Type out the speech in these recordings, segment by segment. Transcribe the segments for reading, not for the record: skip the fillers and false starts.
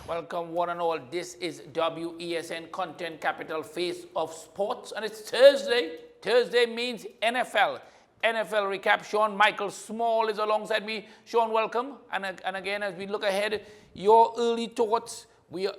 Welcome one and all. This is WESN Content Capital Face of Sports, and it's Thursday. Thursday means NFL. NFL recap. Sean Michael Small is alongside me. Sean, welcome. And again, as we look ahead, your early thoughts. We've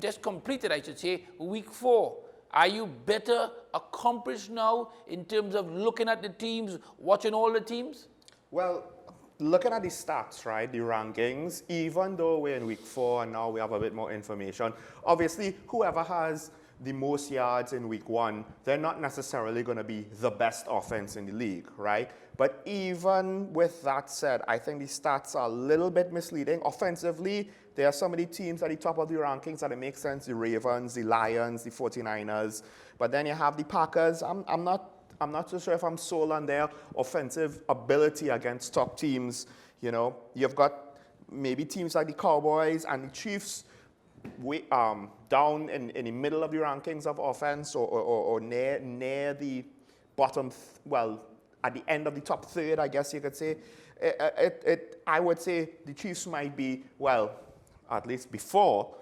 just completed, I should say, week 4. Are you better accomplished now in terms of looking at the teams, watching all the teams? Well, looking at the stats, right, the rankings, even though we're in week 4 and now we have a bit more information, obviously whoever has the most yards in week 1, they're not necessarily going to be the best offense in the league, right? But even with that said, I think the stats are a little bit misleading. Offensively, there are some of the teams at the top of the rankings that it makes sense, the Ravens, the Lions, the 49ers. But then you have the Packers. I'm not so sure if I'm sold on their offensive ability against top teams. You know, you've got maybe teams like the Cowboys and the Chiefs down in the middle of the rankings of offense or near the bottom, at the end of the top third, I guess you could say. I would say the Chiefs might be, at least before,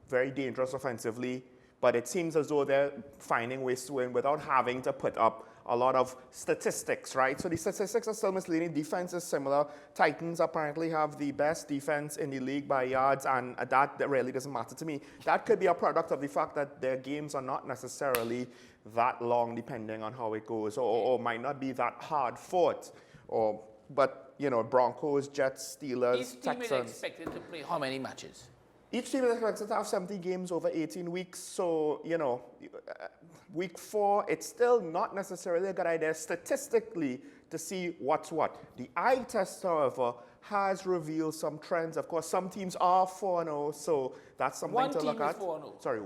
very dangerous offensively. But it seems as though they're finding ways to win without having to put up a lot of statistics, right? So the statistics are still misleading. Defense is similar. Titans apparently have the best defense in the league by yards, and that really doesn't matter to me. That could be a product of the fact that their games are not necessarily that long, depending on how it goes, or might not be that hard fought. But, you know, Broncos, Jets, Steelers, Texans. Each team is expected to play how many matches? Each team is expected to have 70 games over 18 weeks. So, you know, week 4, it's still not necessarily a good idea statistically to see what's what. The eye test, however, has revealed some trends. Of course, some teams are 4-0, so that's something to look at. One team is 4-0. Sorry,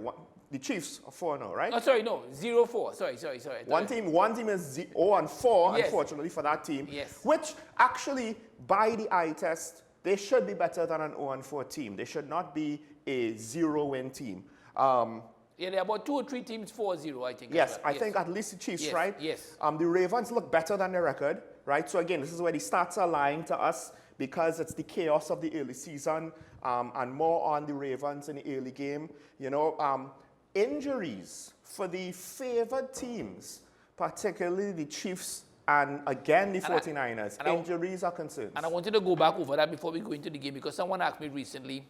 the Chiefs are 4-0, right? Oh, sorry, no, 0-4. Sorry. One team is 0-4, yes. Unfortunately, for that team. Yes. Which actually, by the eye test, they should be better than an 0-4 team. They should not be a 0-win team. Yeah, there are about 2 or 3 teams 4-0, I think. Yes, I think at least the Chiefs, right? Yes. The Ravens look better than their record, right? So again, this is where the stats are lying to us because it's the chaos of the early season and more on the Ravens in the early game. You know, injuries for the favored teams, particularly the Chiefs and again the 49ers, injuries are concerns. And I wanted to go back over that before we go into the game because someone asked me recently,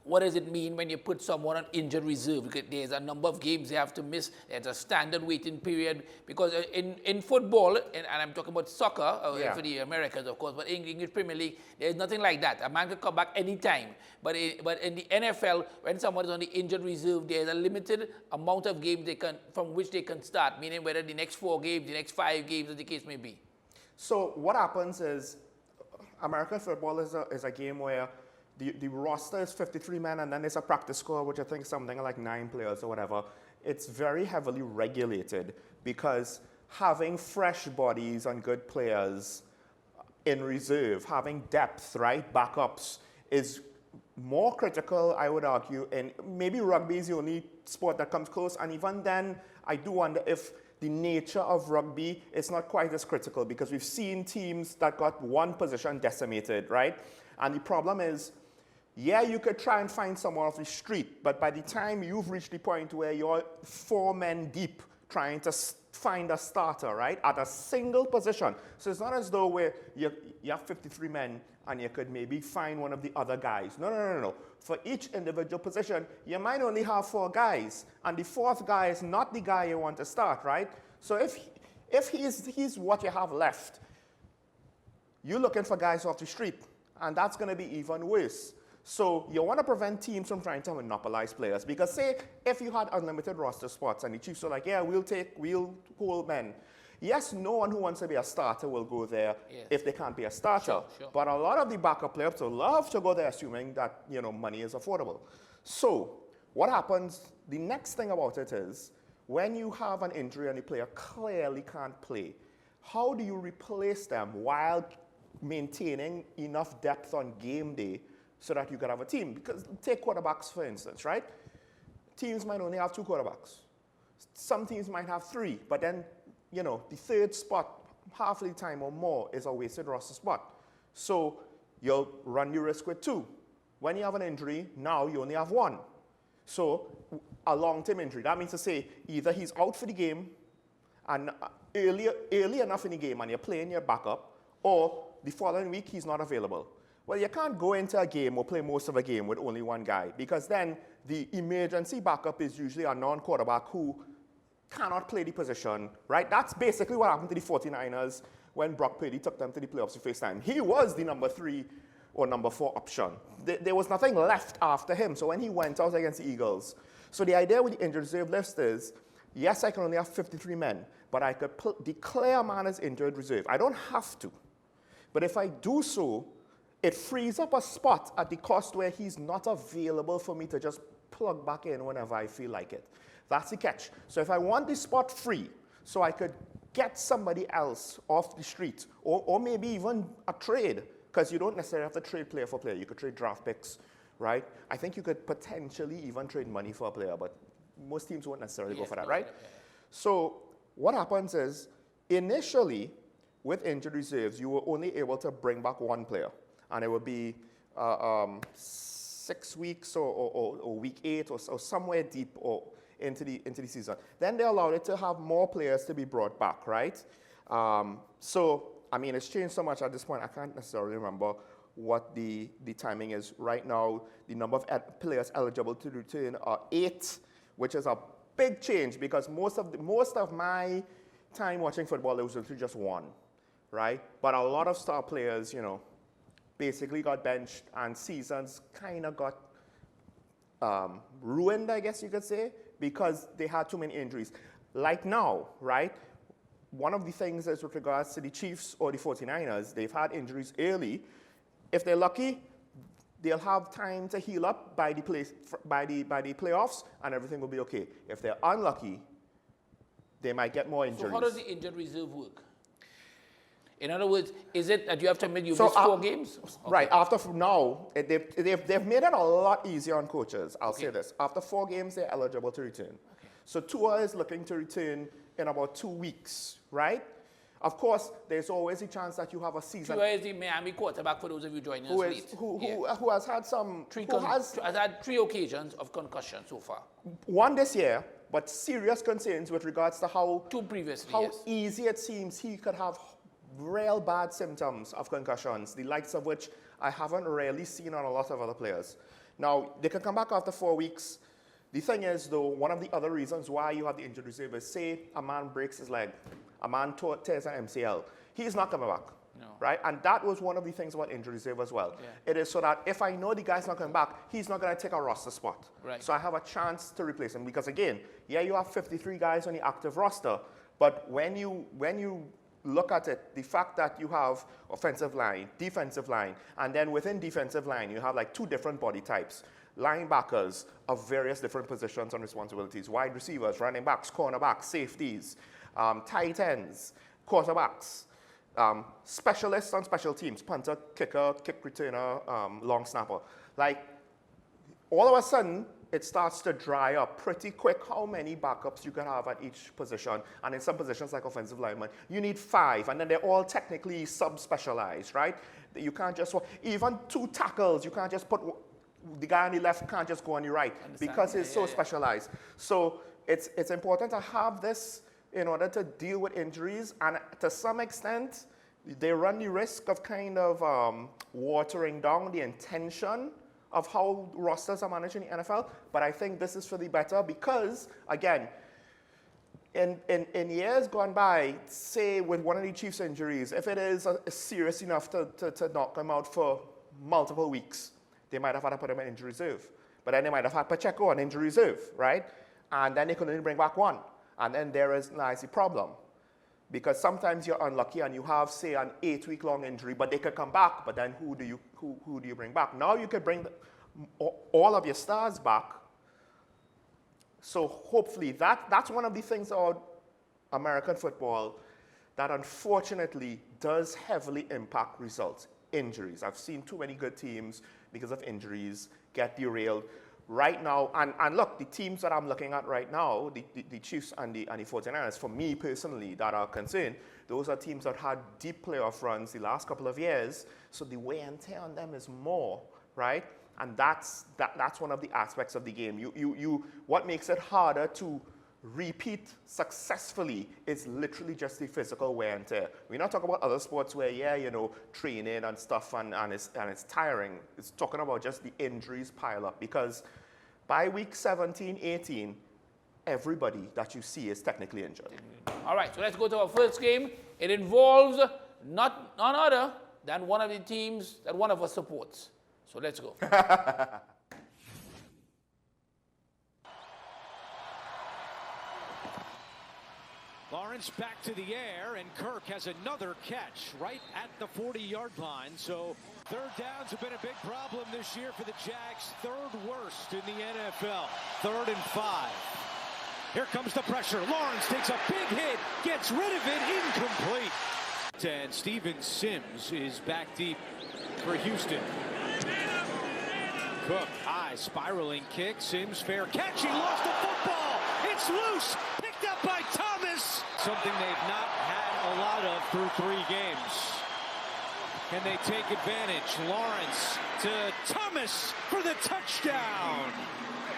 what does it mean when you put someone on injured reserve? Because there's a number of games they have to miss. There's a standard waiting period. Because in football, and I'm talking about soccer, for the Americans, of course, but in English Premier League, there's nothing like that. A man can come back anytime. But in the NFL, when someone is on the injured reserve, there's a limited amount of games from which they can start, meaning whether the next 4 games, the next 5 games, as the case may be. So what happens is American football is a game where the roster is 53 men, and then there's a practice squad, which I think is something like 9 players or whatever. It's very heavily regulated because having fresh bodies and good players in reserve, having depth, right, backups, is more critical, I would argue. And maybe rugby is the only sport that comes close. And even then, I do wonder if the nature of rugby is not quite as critical because we've seen teams that got one position decimated, right? And the problem is, yeah, you could try and find someone off the street, but by the time you've reached the point where you're 4 men deep trying to find a starter, right, at a single position. So it's not as though you have 53 men and you could maybe find one of the other guys. No. For each individual position, you might only have 4 guys, and the 4th guy is not the guy you want to start, right? So if he's what you have left, you're looking for guys off the street, and that's going to be even worse. So you want to prevent teams from trying to monopolize players. Because say, if you had unlimited roster spots and the Chiefs were like, yeah, we'll hold men. Yes, no one who wants to be a starter will go there if they can't be a starter. Sure. But a lot of the backup players will love to go there assuming that, you know, money is affordable. So what happens, the next thing about it is, when you have an injury and the player clearly can't play, how do you replace them while maintaining enough depth on game day so that you can have a team? Because take quarterbacks, for instance, right? Teams might only have 2 quarterbacks. Some teams might have 3, but then, you know, the third spot, half of the time or more, is a wasted roster spot. So you'll run the risk with 2. When you have an injury, now you only have 1. So a long-term injury, that means to say either he's out for the game and early enough in the game and you're playing your backup, or the following week he's not available. Well, you can't go into a game or play most of a game with only 1 guy, because then the emergency backup is usually a non-quarterback who cannot play the position, right? That's basically what happened to the 49ers when Brock Purdy took them to the playoffs the first time. He was the number 3 or number 4 option. There was nothing left after him. So when he went out against the Eagles, so the idea with the injured reserve list is, yes, I can only have 53 men, but I could declare a man as injured reserve. I don't have to. But if I do so, it frees up a spot at the cost where he's not available for me to just plug back in whenever I feel like it. That's the catch. So if I want this spot free, so I could get somebody else off the street, or maybe even a trade, because you don't necessarily have to trade player for player. You could trade draft picks, right? I think you could potentially even trade money for a player, but most teams won't necessarily go for that, right? So what happens is, initially, with injured reserves, you were only able to bring back 1 player, and it would be 6 weeks or week 8 or somewhere deep or into the season. Then they allowed it to have more players to be brought back, right? So, I mean, it's changed so much at this point, I can't necessarily remember what the timing is. Right now, the number of players eligible to return are 8, which is a big change, because most of my time watching football, it was literally just 1, right? But a lot of star players, you know, basically got benched, and seasons kind of got ruined, I guess you could say, because they had too many injuries. Like now, right? One of the things is with regards to the Chiefs or the 49ers, they've had injuries early. If they're lucky, they'll have time to heal up by the playoffs, and everything will be okay. If they're unlucky, they might get more injuries. So how does the injured reserve work? In other words, is it that you have to admit you missed 4 games? Okay. Right, after now, they've made it a lot easier on coaches, I'll say this. After 4 games, they're eligible to return. Okay. So Tua is looking to return in about 2 weeks, right? Of course, there's always a chance that you have a season. Tua is the Miami quarterback, for those of you joining us late. Who has had some... has had 3 occasions of concussion so far. 1 this year, but serious concerns with regards to how... 2 previously, how easy it seems he could have real bad symptoms of concussions, the likes of which I haven't really seen on a lot of other players. Now, they can come back after 4 weeks. The thing is, though, one of the other reasons why you have the injured reserve is, say a man breaks his leg, a man tears an MCL, he's not coming back, right? And that was one of the things about injured reserve as well. Yeah. It is so that if I know the guy's not coming back, he's not going to take a roster spot. Right. So I have a chance to replace him, because again, yeah, you have 53 guys on the active roster, but when you look at it, the fact that you have offensive line, defensive line, and then within defensive line, you have like 2 different body types. Linebackers of various different positions and responsibilities, wide receivers, running backs, cornerbacks, safeties, tight ends, quarterbacks, specialists on special teams, punter, kicker, kick returner, long snapper. Like, all of a sudden, it starts to dry up pretty quick how many backups you can have at each position. And in some positions like offensive lineman, you need 5, and then they're all technically sub-specialized, right? You can't just, even 2 tackles, you can't just put, the guy on the left can't just go on the right, because he's so specialized. So it's important to have this in order to deal with injuries, and to some extent, they run the risk of kind of watering down the intention of how rosters are managed in the NFL, but I think this is for the better, because, again, in years gone by, say with one of the Chiefs' injuries, if it is serious enough to knock him out for multiple weeks, they might have had to put him in injury reserve. But then they might have had Pacheco on injury reserve, right? And then they could only bring back 1. And then there lies the problem. Because sometimes you're unlucky and you have, say, an 8-week-long injury, but they could come back, but then who do you bring back? Now you could bring all of your stars back, So hopefully that's one of the things about American football that unfortunately does heavily impact results. Injuries. I've seen too many good teams, because of injuries, get derailed. Right now, and look, the teams that I'm looking at right now, the Chiefs and the 49ers, for me personally, that are concerned, those are teams that had deep playoff runs the last couple of years, so the wear and tear on them is more, right? And that's one of the aspects of the game. What makes it harder to repeat successfully is literally just the physical wear and tear. We're not talking about other sports where, yeah, you know, training and stuff and it's tiring. It's talking about just the injuries pile up, because by week 17, 18, everybody that you see is technically injured. All right, so let's go to our first game. It involves none other than one of the teams that one of us supports. So let's go. Lawrence back to the air, and Kirk has another catch right at the 40-yard line. So third downs have been a big problem this year for the Jags. Third worst in the NFL. 3rd and 5. Here comes the pressure. Lawrence takes a big hit, gets rid of it, incomplete. And Steven Sims is back deep for Houston. Cook, high, spiraling kick. Sims, fair catch. He lost the football. It's loose. Picked up by Thomas. Something they've not had a lot of through 3 games. Can they take advantage? Lawrence to Thomas for the touchdown.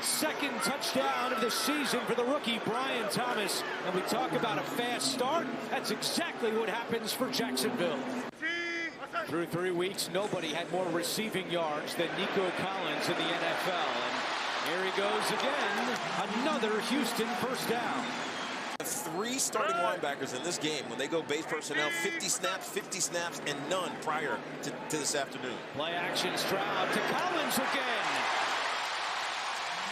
2nd touchdown of the season for the rookie, Brian Thomas. And we talk about a fast start. That's exactly what happens for Jacksonville. Through 3 weeks, nobody had more receiving yards than Nico Collins in the NFL. And here he goes again. Another Houston first down. 3 starting linebackers in this game. When they go base personnel, 50 snaps, and none prior to this afternoon. Play action, Stroud to Collins again.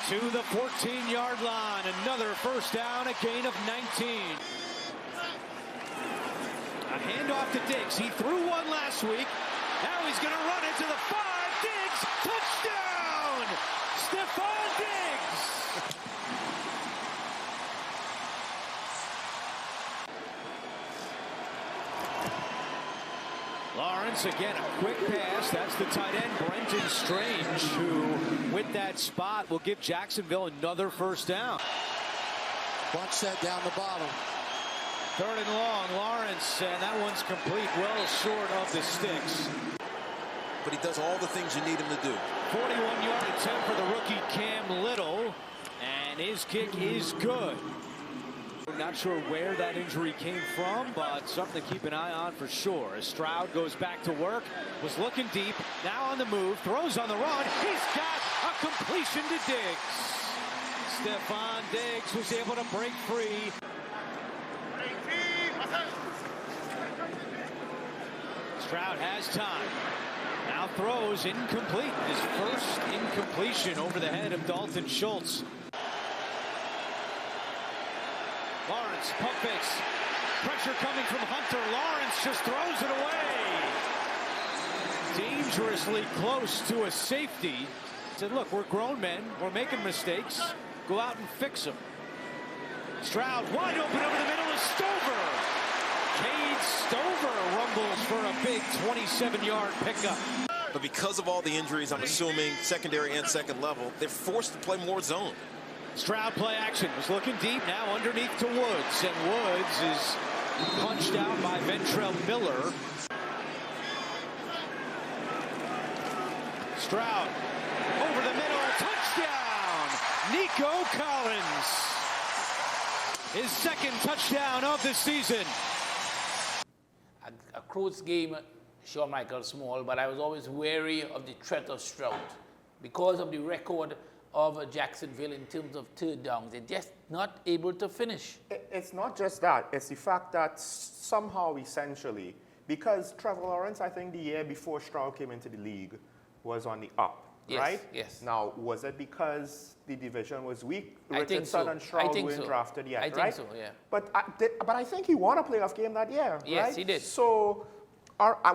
To the 14-yard line. Another first down, a gain of 19. A handoff to Diggs. He threw one last week. Now he's going to run it to the 5. Diggs, touchdown! Stephon Diggs! Lawrence again, a quick pass. That's the tight end, Brenton Strange, who, with that spot, will give Jacksonville another first down. Bunch set down the bottom. 3rd and long, Lawrence, and that one's complete, well short of the sticks. But he does all the things you need him to do. 41-yard attempt for the rookie Cam Little, and his kick is good. Not sure where that injury came from, but something to keep an eye on for sure. As Stroud goes back to work, was looking deep, now on the move, throws on the run. He's got a completion to Diggs. Stephon Diggs was able to break free. Stroud has time. Now throws incomplete. His first incompletion over the head of Dalton Schultz. Lawrence, pump fakes. Pressure coming from Hunter. Lawrence just throws it away. Dangerously close to a safety. Said, look, we're grown men. We're making mistakes. Go out and fix them. Stroud wide open over the middle is Stover. Cade Stover rumbles for a big 27-yard pickup. But because of all the injuries, I'm assuming secondary and second level, they're forced to play more zone. Stroud play action, was looking deep, now underneath to Woods, and Woods is punched out by Ventrell Miller. Stroud over the middle, touchdown! Nico Collins, his 2nd touchdown of the season. A close game, sure, Michael Small, but I was always wary of the threat of Stroud because of the record of Jacksonville in terms of 3rd downs. They're just not able to finish. It's not just that. It's the fact that somehow, essentially, because Trevor Lawrence, I think the year before Stroud came into the league, was on the up, yes, right? Yes. Now, was it because the division was weak? I think so. Richardson and Stroud weren't so. drafted yet, I right? think so, yeah. But I think he won a playoff game that year, yes, right? He did. So,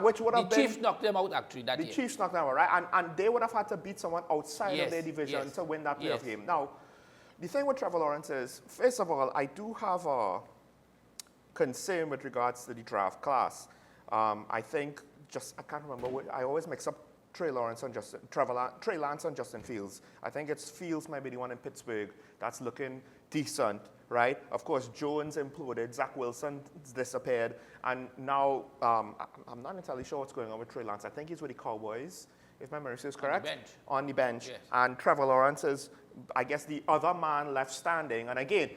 which would have the been... Chiefs knocked them out, actually, that year. The Chiefs knocked them out, right? And they would have had to beat someone outside yes, of their division yes, to win that playoff yes. game. Now, The thing with Trevor Lawrence is, first of all, I do have a concern with regards to the draft class. I think I can't remember. I always mix up Trey Lance and Justin Fields. I think it's Fields might be the one in Pittsburgh that's looking decent, right? Of course, Jones imploded, Zach Wilson disappeared, and now I'm not entirely sure what's going on with Trey Lance. I think he's with the Cowboys, if my memory is correct. On the bench. Yes. And Trevor Lawrence is, I guess, the other man left standing. And again,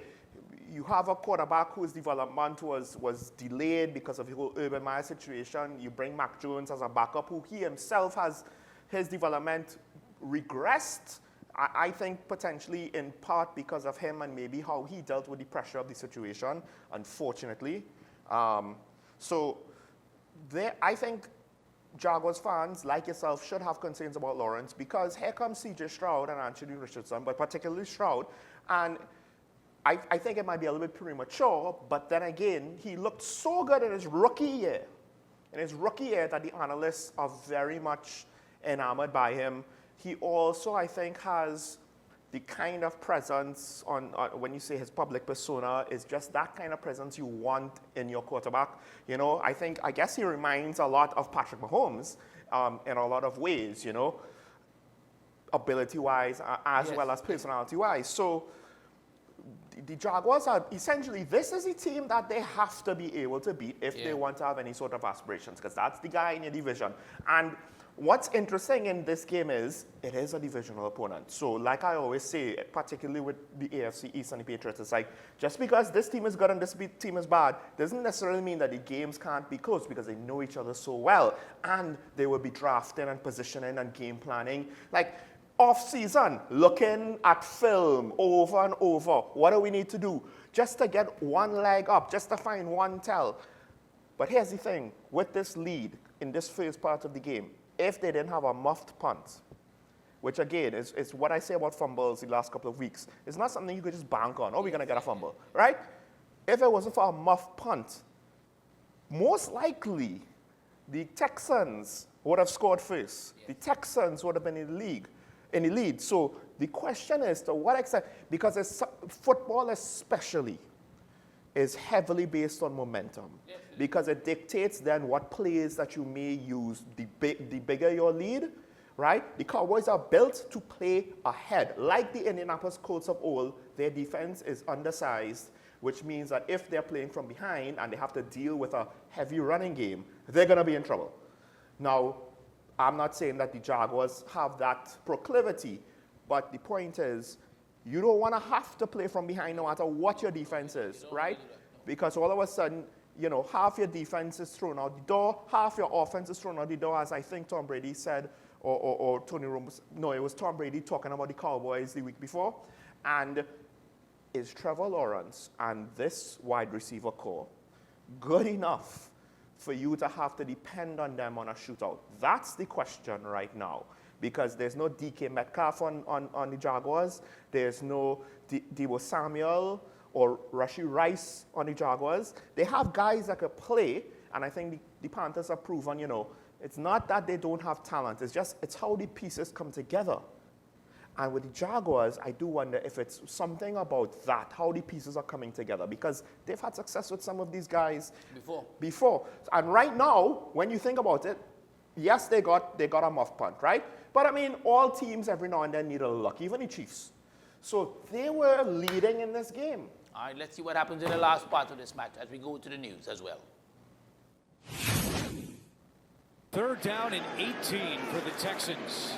you have a quarterback whose development was delayed because of the whole Urban Meyer situation. You bring Mac Jones as a backup, who he himself has his development regressed. I think potentially in part because of him and maybe how he dealt with the pressure of the situation, unfortunately. So I think Jaguars fans, like yourself, should have concerns about Lawrence, because here comes C.J. Stroud and Anthony Richardson, but particularly Stroud. And I think it might be a little bit premature, but then again, he looked so good in his rookie year. In his rookie year that the analysts are very much enamored by him. He also, I think, has the kind of presence when you say his public persona is just that kind of presence you want in your quarterback. You know, I guess he reminds a lot of Patrick Mahomes in a lot of ways, you know, ability-wise as well as personality-wise. So the Jaguars are essentially, this is a team that they have to be able to beat if they want to have any sort of aspirations, because that's the guy in your division. And what's interesting in this game is it is a divisional opponent. So like I always say, particularly with the AFC East and the Patriots, it's like, just because this team is good and this team is bad doesn't necessarily mean that the games can't be close, because they know each other so well. And they will be drafting and positioning and game planning. Like, off-season, looking at film over and over. What do we need to do? Just to get one leg up, just to find one tell. But here's the thing. With this lead in this first part of the game, if they didn't have a muffed punt, which again is what I say about fumbles the last couple of weeks, it's not something you could just bank on. Oh, we're going to get a fumble, right? If it wasn't for a muffed punt, most likely the Texans would have scored first. The Texans would have been in the lead. So the question is, to what extent, because football especially is heavily based on momentum, because it dictates then what plays that you may use. The bigger your lead, right? The Cowboys are built to play ahead. Like the Indianapolis Colts of old, their defense is undersized, which means that if they're playing from behind and they have to deal with a heavy running game, they're going to be in trouble. Now, I'm not saying that the Jaguars have that proclivity, but the point is, you don't want to have to play from behind no matter what your defense is, right? Because all of a sudden, you know, half your defense is thrown out the door, half your offense is thrown out the door, as I think Tom Brady said, or Tony Romo. No, it was Tom Brady talking about the Cowboys the week before. And is Trevor Lawrence and this wide receiver core good enough for you to have to depend on them on a shootout? That's the question right now, because there's no DK Metcalf on the Jaguars. There's no Deebo Samuel or Rashee Rice on the Jaguars. They have guys that could play, and I think the Panthers have proven, you know, it's not that they don't have talent. It's how the pieces come together. And with the Jaguars, I do wonder if it's something about that, how the pieces are coming together, because they've had success with some of these guys before. And right now, when you think about it, yes, they got a muff punt, right? But I mean, all teams every now and then need a little luck, even the Chiefs. So they were leading in this game. All right, let's see what happens in the last part of this match as we go to the news as well. 3rd down and 18 for the Texans.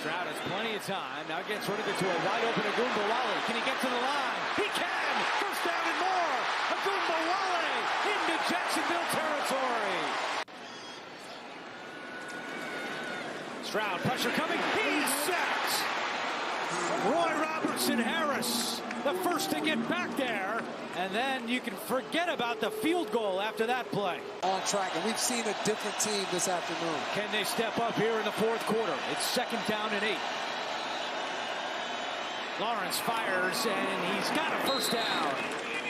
Stroud has plenty of time. Now gets rid of it to a wide open Bmobile. Can he get to the line? He can! First down and more! Bmobile into Jacksonville territory. Stroud, pressure coming. He's sacked! Roy Robertson Harris, the first to get back there. And then you can forget about the field goal after that play. On track, and we've seen a different team this afternoon. Can they step up here in the 4th quarter? It's 2nd down and 8. Lawrence fires, and he's got a first down.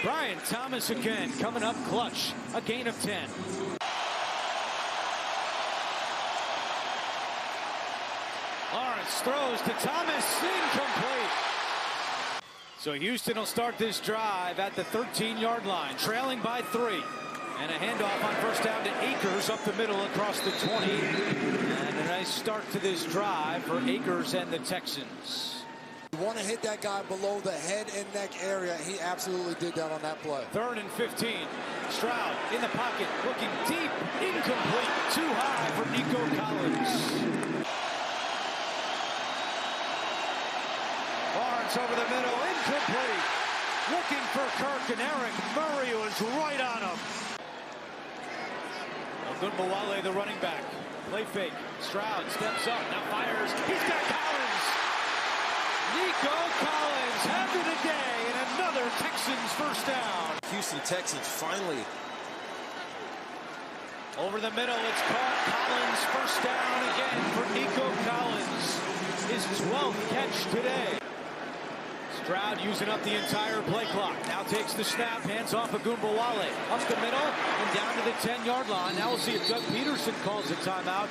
Brian Thomas again coming up clutch. A gain of 10. Lawrence throws to Thomas, incomplete. So Houston will start this drive at the 13-yard line, trailing by 3. And a handoff on first down to Akers up the middle across the 20. And a nice start to this drive for Akers and the Texans. You want to hit that guy below the head and neck area. He absolutely did that on that play. 3rd and 15. Stroud in the pocket, looking deep, incomplete, too high for Nico Collins. Lawrence over the middle, incomplete. Looking for Kirk, and Eric Murray was right on him. Bmobile, the running back. Play fake. Stroud steps up, now fires. He's got Collins. Nico Collins having a day, and another Texans first down. Houston Texans finally. Over the middle, it's caught. Collins first down again for Nico Collins. His 12th catch today. Stroud using up the entire play clock. Now takes the snap, hands off Bmobile. Up the middle and down to the 10-yard line. Now we'll see if Doug Peterson calls a timeout,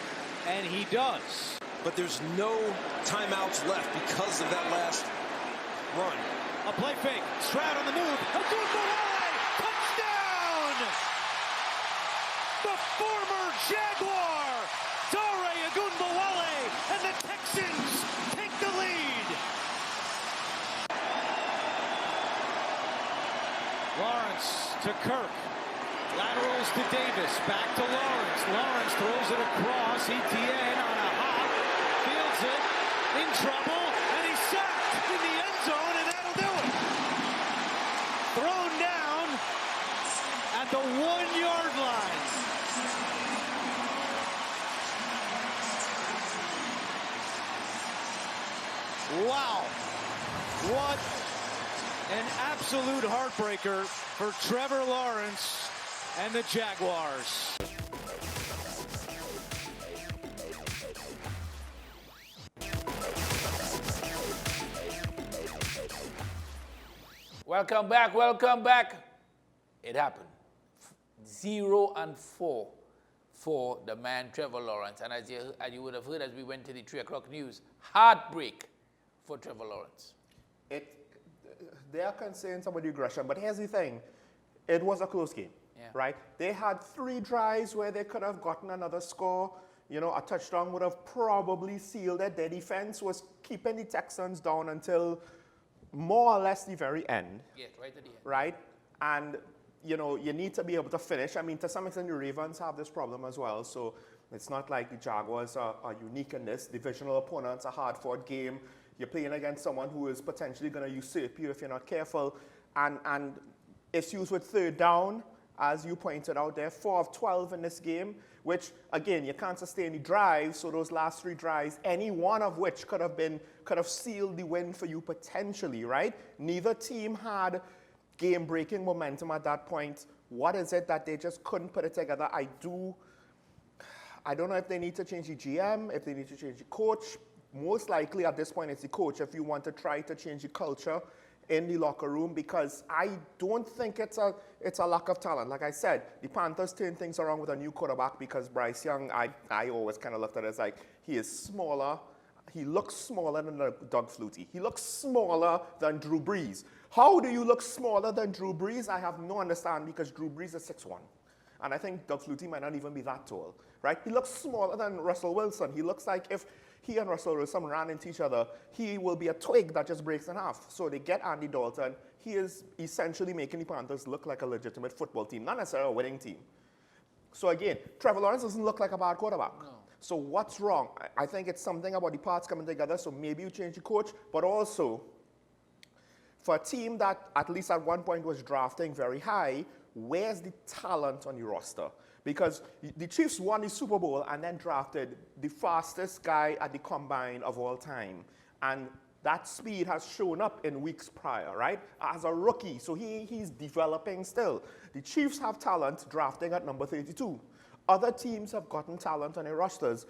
and he does. But there's no timeouts left because of that last run. A play fake. Stroud on the move. Bmobile! Touchdown! The former Jaguar, Dare Bmobile, and the Texans take the lead. Lawrence to Kirk. Laterals to Davis. Back to Lawrence. Lawrence throws it across. ETN on a hop. Fields it. In trouble. And he's sacked in the end zone, and that'll do it. Thrown down at the 1-yard line. Wow. What an absolute heartbreaker for Trevor Lawrence and the Jaguars. Welcome back, welcome back. It happened. 0-4 for the man Trevor Lawrence. And as you would have heard as we went to the 3 o'clock news, heartbreak for Trevor Lawrence. There are concerns about the aggression, but here's the thing. It was a close game, right? They had 3 drives where they could have gotten another score. You know, a touchdown would have probably sealed it. Their defense was keeping the Texans down until more or less the very end. Yes, right at the end. Right? And, you know, you need to be able to finish. I mean, to some extent, the Ravens have this problem as well. So it's not like the Jaguars are unique in this. Divisional opponents, a hard-fought game. You're playing against someone who is potentially going to usurp you if you're not careful. And issues with 3rd down, as you pointed out there, 4 of 12 in this game, which, again, you can't sustain the drives. So those last 3 drives, any one of which could have sealed the win for you potentially, right? Neither team had game-breaking momentum at that point. What is it that they just couldn't put it together? I don't know if they need to change the GM, if they need to change the coach. Most likely at this point it's the coach if you want to try to change the culture in the locker room, because I don't think it's a lack of talent. Like I said, the Panthers turned things around with a new quarterback because Bryce Young, I always kind of looked at it as like, he is smaller. He looks smaller than Doug Flutie. He looks smaller than Drew Brees. How do you look smaller than Drew Brees? I have no understanding, because Drew Brees is 6'1". And I think Doug Flutie might not even be that tall, right? He looks smaller than Russell Wilson. He looks like if he and Russell Wilson ran into each other, he will be a twig that just breaks in half. So they get Andy Dalton. He is essentially making the Panthers look like a legitimate football team, not necessarily a winning team. So again, Trevor Lawrence doesn't look like a bad quarterback. No. So what's wrong? I think it's something about the parts coming together, so maybe you change the coach, but also for a team that at least at one point was drafting very high, where's the talent on the roster? Because the Chiefs won the Super Bowl and then drafted the fastest guy at the combine of all time. And that speed has shown up in weeks prior, right? As a rookie, so he's developing still. The Chiefs have talent drafting at number 32. Other teams have gotten talent on their rosters.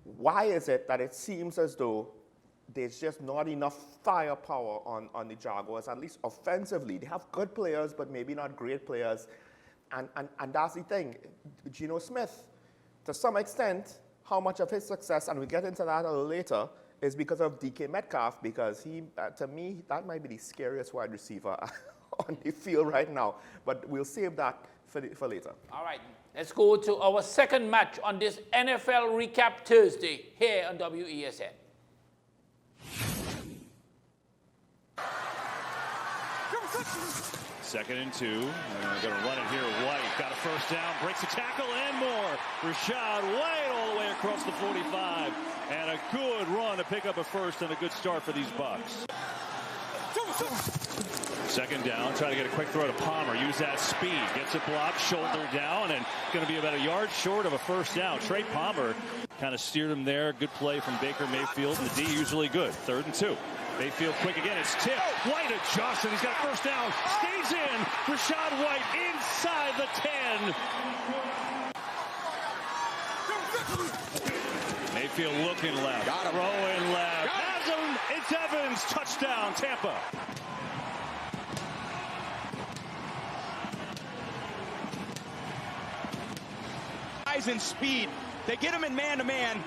Why is it that it seems as though there's just not enough firepower on the Jaguars, at least offensively? They have good players, but maybe not great players. And that's the thing. Geno Smith, to some extent, how much of his success, and we'll get into that a little later, is because of DK Metcalf, because he, to me, that might be the scariest wide receiver on the field right now. But we'll save that for later. All right, let's go to our second match on this NFL Recap Thursday here on WESN. Second and 2. Going to run it here. White got a first down, breaks a tackle and more. Rashad White all the way across the 45. And a good run to pick up a first and a good start for these Bucs. Second down, trying to get a quick throw to Palmer. Use that speed. Gets it blocked, shoulder down, and going to be about a yard short of a first down. Trey Palmer kind of steered him there. Good play from Baker Mayfield. And the D usually good. 3rd and 2. Mayfield quick again. It's tipped. White adjusts, and he's got a first down. Stays in. Rashad White inside the 10. Mayfield looking left. Throwing left. Has him. It's Evans. Touchdown, Tampa. In speed. They get him in man-to-man.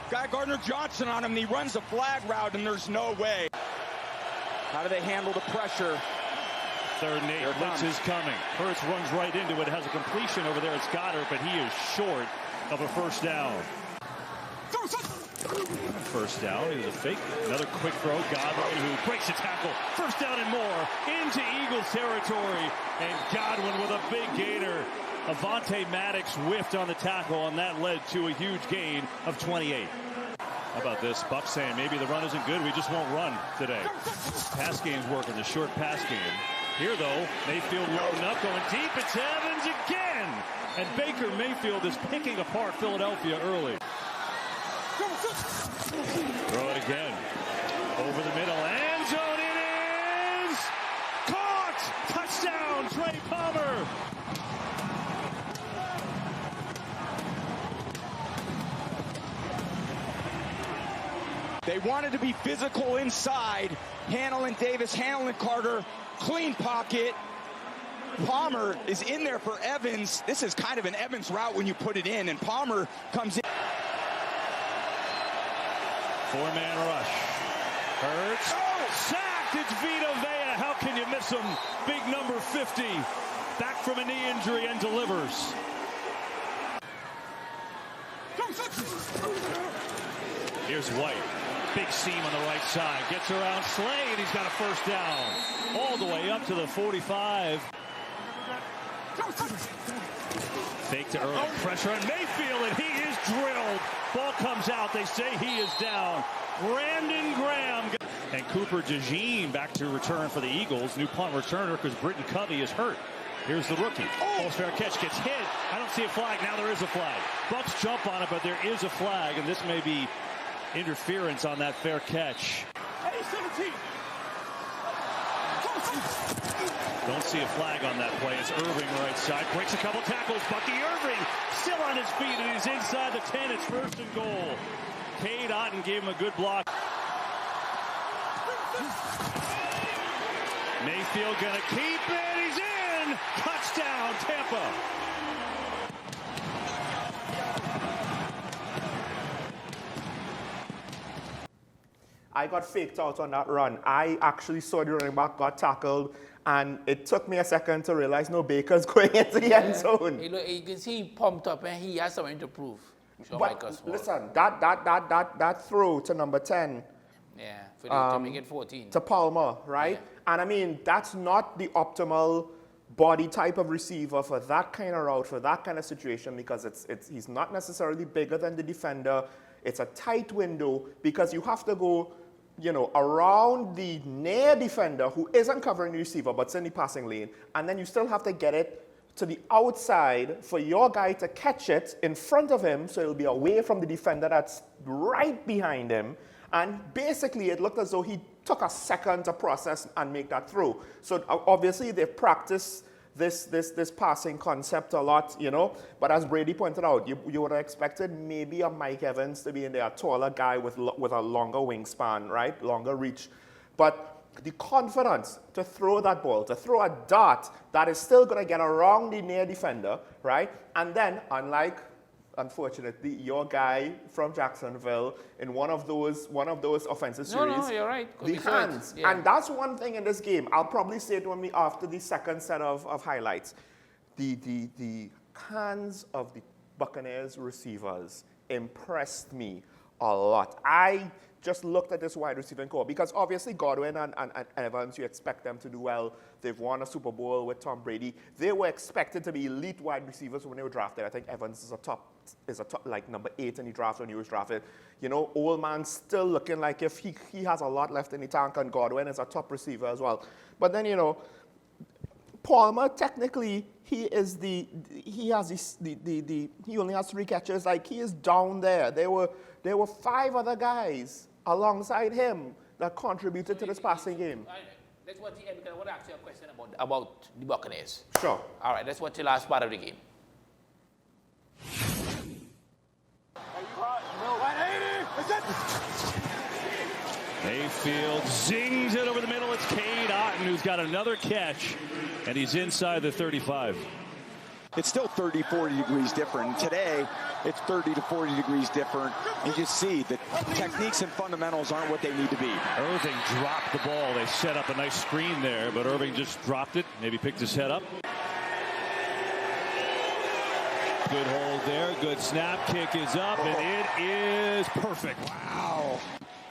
Got Gardner Johnson on him, and he runs a flag route, and there's no way. How do they handle the pressure? 3rd and 8. Blitz is coming. Hurts runs right into it. Has a completion over there. It's Goddard, but he is short of a first down. First down. He was a fake. Another quick throw. Godwin, who breaks a tackle. First down and more into Eagles territory. And Godwin with a big gainer. Avonte Maddox whiffed on the tackle, and that led to a huge gain of 28. How about this? Buck saying maybe the run isn't good. We just won't run today. Pass game's working, the short pass game. Here, though, Mayfield loading up, going deep. It's Evans again. And Baker Mayfield is picking apart Philadelphia early. Throw it again. Over the middle. End zone. It is caught. Touchdown, Trey Palmer. They wanted to be physical inside. Handling Davis, handling Carter. Clean pocket. Palmer is in there for Evans. This is kind of an Evans route when you put it in, and Palmer comes in. 4-man rush. Hurts. Sacked. It's Vita Vea. How can you miss him? Big number 50. Back from a knee injury and delivers. Here's White. Big seam on the right side. Gets around Slay, and he's got a first down. All the way up to the 45. Fake to early. Pressure on Mayfield, and he is drilled. Ball comes out. They say he is down. Brandon Graham. And Cooper DeJean back to return for the Eagles. New punt returner because Britton Covey is hurt. Here's the rookie. Almost fair catch. Gets hit. I don't see a flag. Now there is a flag. Bucks jump on it, but there is a flag, and this may be interference on that fair catch. Don't see a flag on that play. It's Irving right side. Breaks a couple tackles. Bucky Irving still on his feet, and he's inside the 10. It's 1st and goal. Cade Otton gave him a good block. Mayfield gonna keep it. He's in. Touchdown, Tampa. I got faked out on that run. I actually saw the running back got tackled, and it took me a second to realize no, Baker's going into the end zone. You can see he pumped up, and he has something to prove. But listen, that throw to number 10. Yeah, to make it 14. To Palmer, right? Yeah. And I mean, that's not the optimal body type of receiver for that kind of route, for that kind of situation, because he's not necessarily bigger than the defender. It's a tight window because you have to go, around the near defender who isn't covering the receiver but's in the passing lane, and then you still have to get it to the outside for your guy to catch it in front of him, so it'll be away from the defender that's right behind him. And basically, it looked as though he took a second to process and make that throw. So obviously, they practice this passing concept a lot, But as Brady pointed out, you would have expected maybe a Mike Evans to be in there, a taller guy with a longer wingspan, right? Longer reach. But the confidence to throw that ball, to throw a dart that is still going to get around the near defender, right? And then, unlike unfortunately, your guy from Jacksonville in one of those offensive series. No, you're right. The hands. Yeah. And that's one thing in this game. I'll probably say it when we after the second set of highlights. The hands of the Buccaneers receivers impressed me a lot. I just looked at this wide receiving core because obviously Godwin and Evans, you expect them to do well. They've won a Super Bowl with Tom Brady. They were expected to be elite wide receivers when they were drafted. I think Evans is a top like number 8 in the draft when he was drafted. You know, old man still looking like if he has a lot left in the tank, and Godwin is a top receiver as well. But then, you know, Palmer, technically, he only has 3 catches. Like, he is down there. There were 5 other guys alongside him that contributed to this passing game. Let's watch the end because I want to ask you a question about the Buccaneers. Sure. All right, let's watch the last part of the game. Mayfield zings it over the middle. It's Cade Otton who's got another catch, and he's inside the 35. It's still 30, 40 degrees different. Today, it's 30 to 40 degrees different. You just see the techniques and fundamentals aren't what they need to be. Irving dropped the ball. They set up a nice screen there, but Irving just dropped it. Maybe picked his head up. Good hold there. Good snap. Kick is up, and it is perfect. Wow.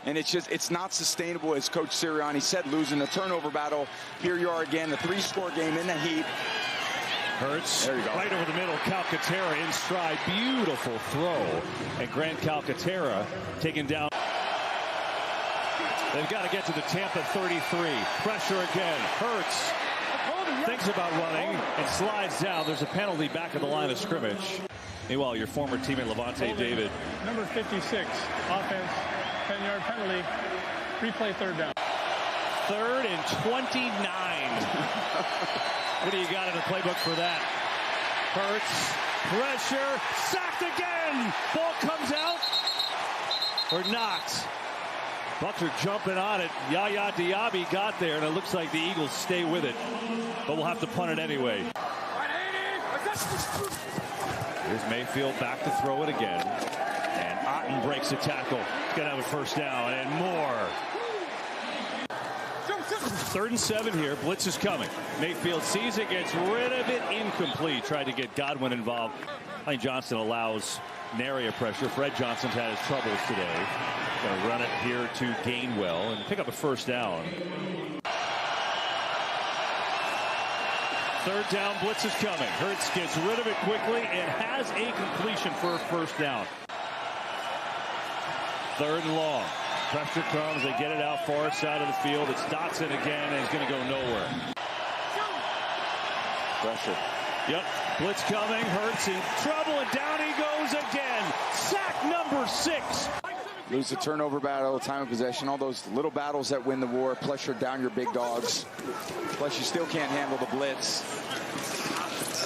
And it's not sustainable, as Coach Sirianni said, losing the turnover battle. Here you are again, the 3-score game in the heat. Hurts, there you go. Right over the middle, Calcaterra in stride, beautiful throw. And Grant Calcaterra taken down. They've got to get to the Tampa 33. Pressure again, Hurts thinks about running and slides down. There's a penalty back at the line of scrimmage. Meanwhile, your former teammate Levante David. Number 56, offense, 10-yard penalty, replay 3rd down. 3rd and 29. What do you got in the playbook for that? Hurts, pressure, sacked again. Ball comes out or not. Bucks are jumping on it. Yaya Diaby got there, and it looks like the Eagles stay with it. But we'll have to punt it anyway. Here's Mayfield back to throw it again. And Otton breaks the tackle. He's going to have a 1st down and more. 3rd and 7 here. Blitz is coming. Mayfield sees it, gets rid of it. Incomplete. Tried to get Godwin involved. Lane Johnson allows nary a pressure. Fred Johnson's had his troubles today. Going to run it here to Gainwell and pick up a 1st down. 3rd down. Blitz is coming. Hurts gets rid of it quickly and has a completion for a 1st down. 3rd and long. Pressure comes, they get it out far side of the field. It's Dotson again, and he's going to go nowhere. Pressure. Yep, blitz coming, Hurts in trouble, and down he goes again. Sack number 6. Lose the turnover battle, time of possession, all those little battles that win the war. Plus you're down your big dogs. Plus you still can't handle the blitz.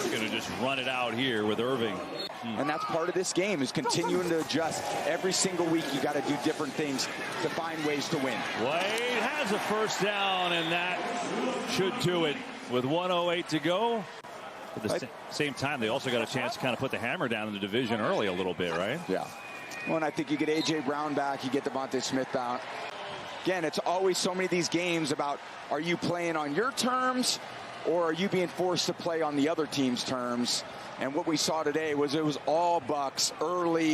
We're going to just run it out here with Irving. And that's part of this game, is continuing to adjust. Every single week you got to do different things to find ways to win. Wade has a 1st down, and that should do it with 1:08 to go. At the same time, they also got a chance to kind of put the hammer down in the division early a little bit, right? Yeah. Well, and I think you get A.J. Brown back, you get Devontae Smith back. Again, it's always so many of these games about, are you playing on your terms, or are you being forced to play on the other team's terms? And what we saw today was it was all Bucks early.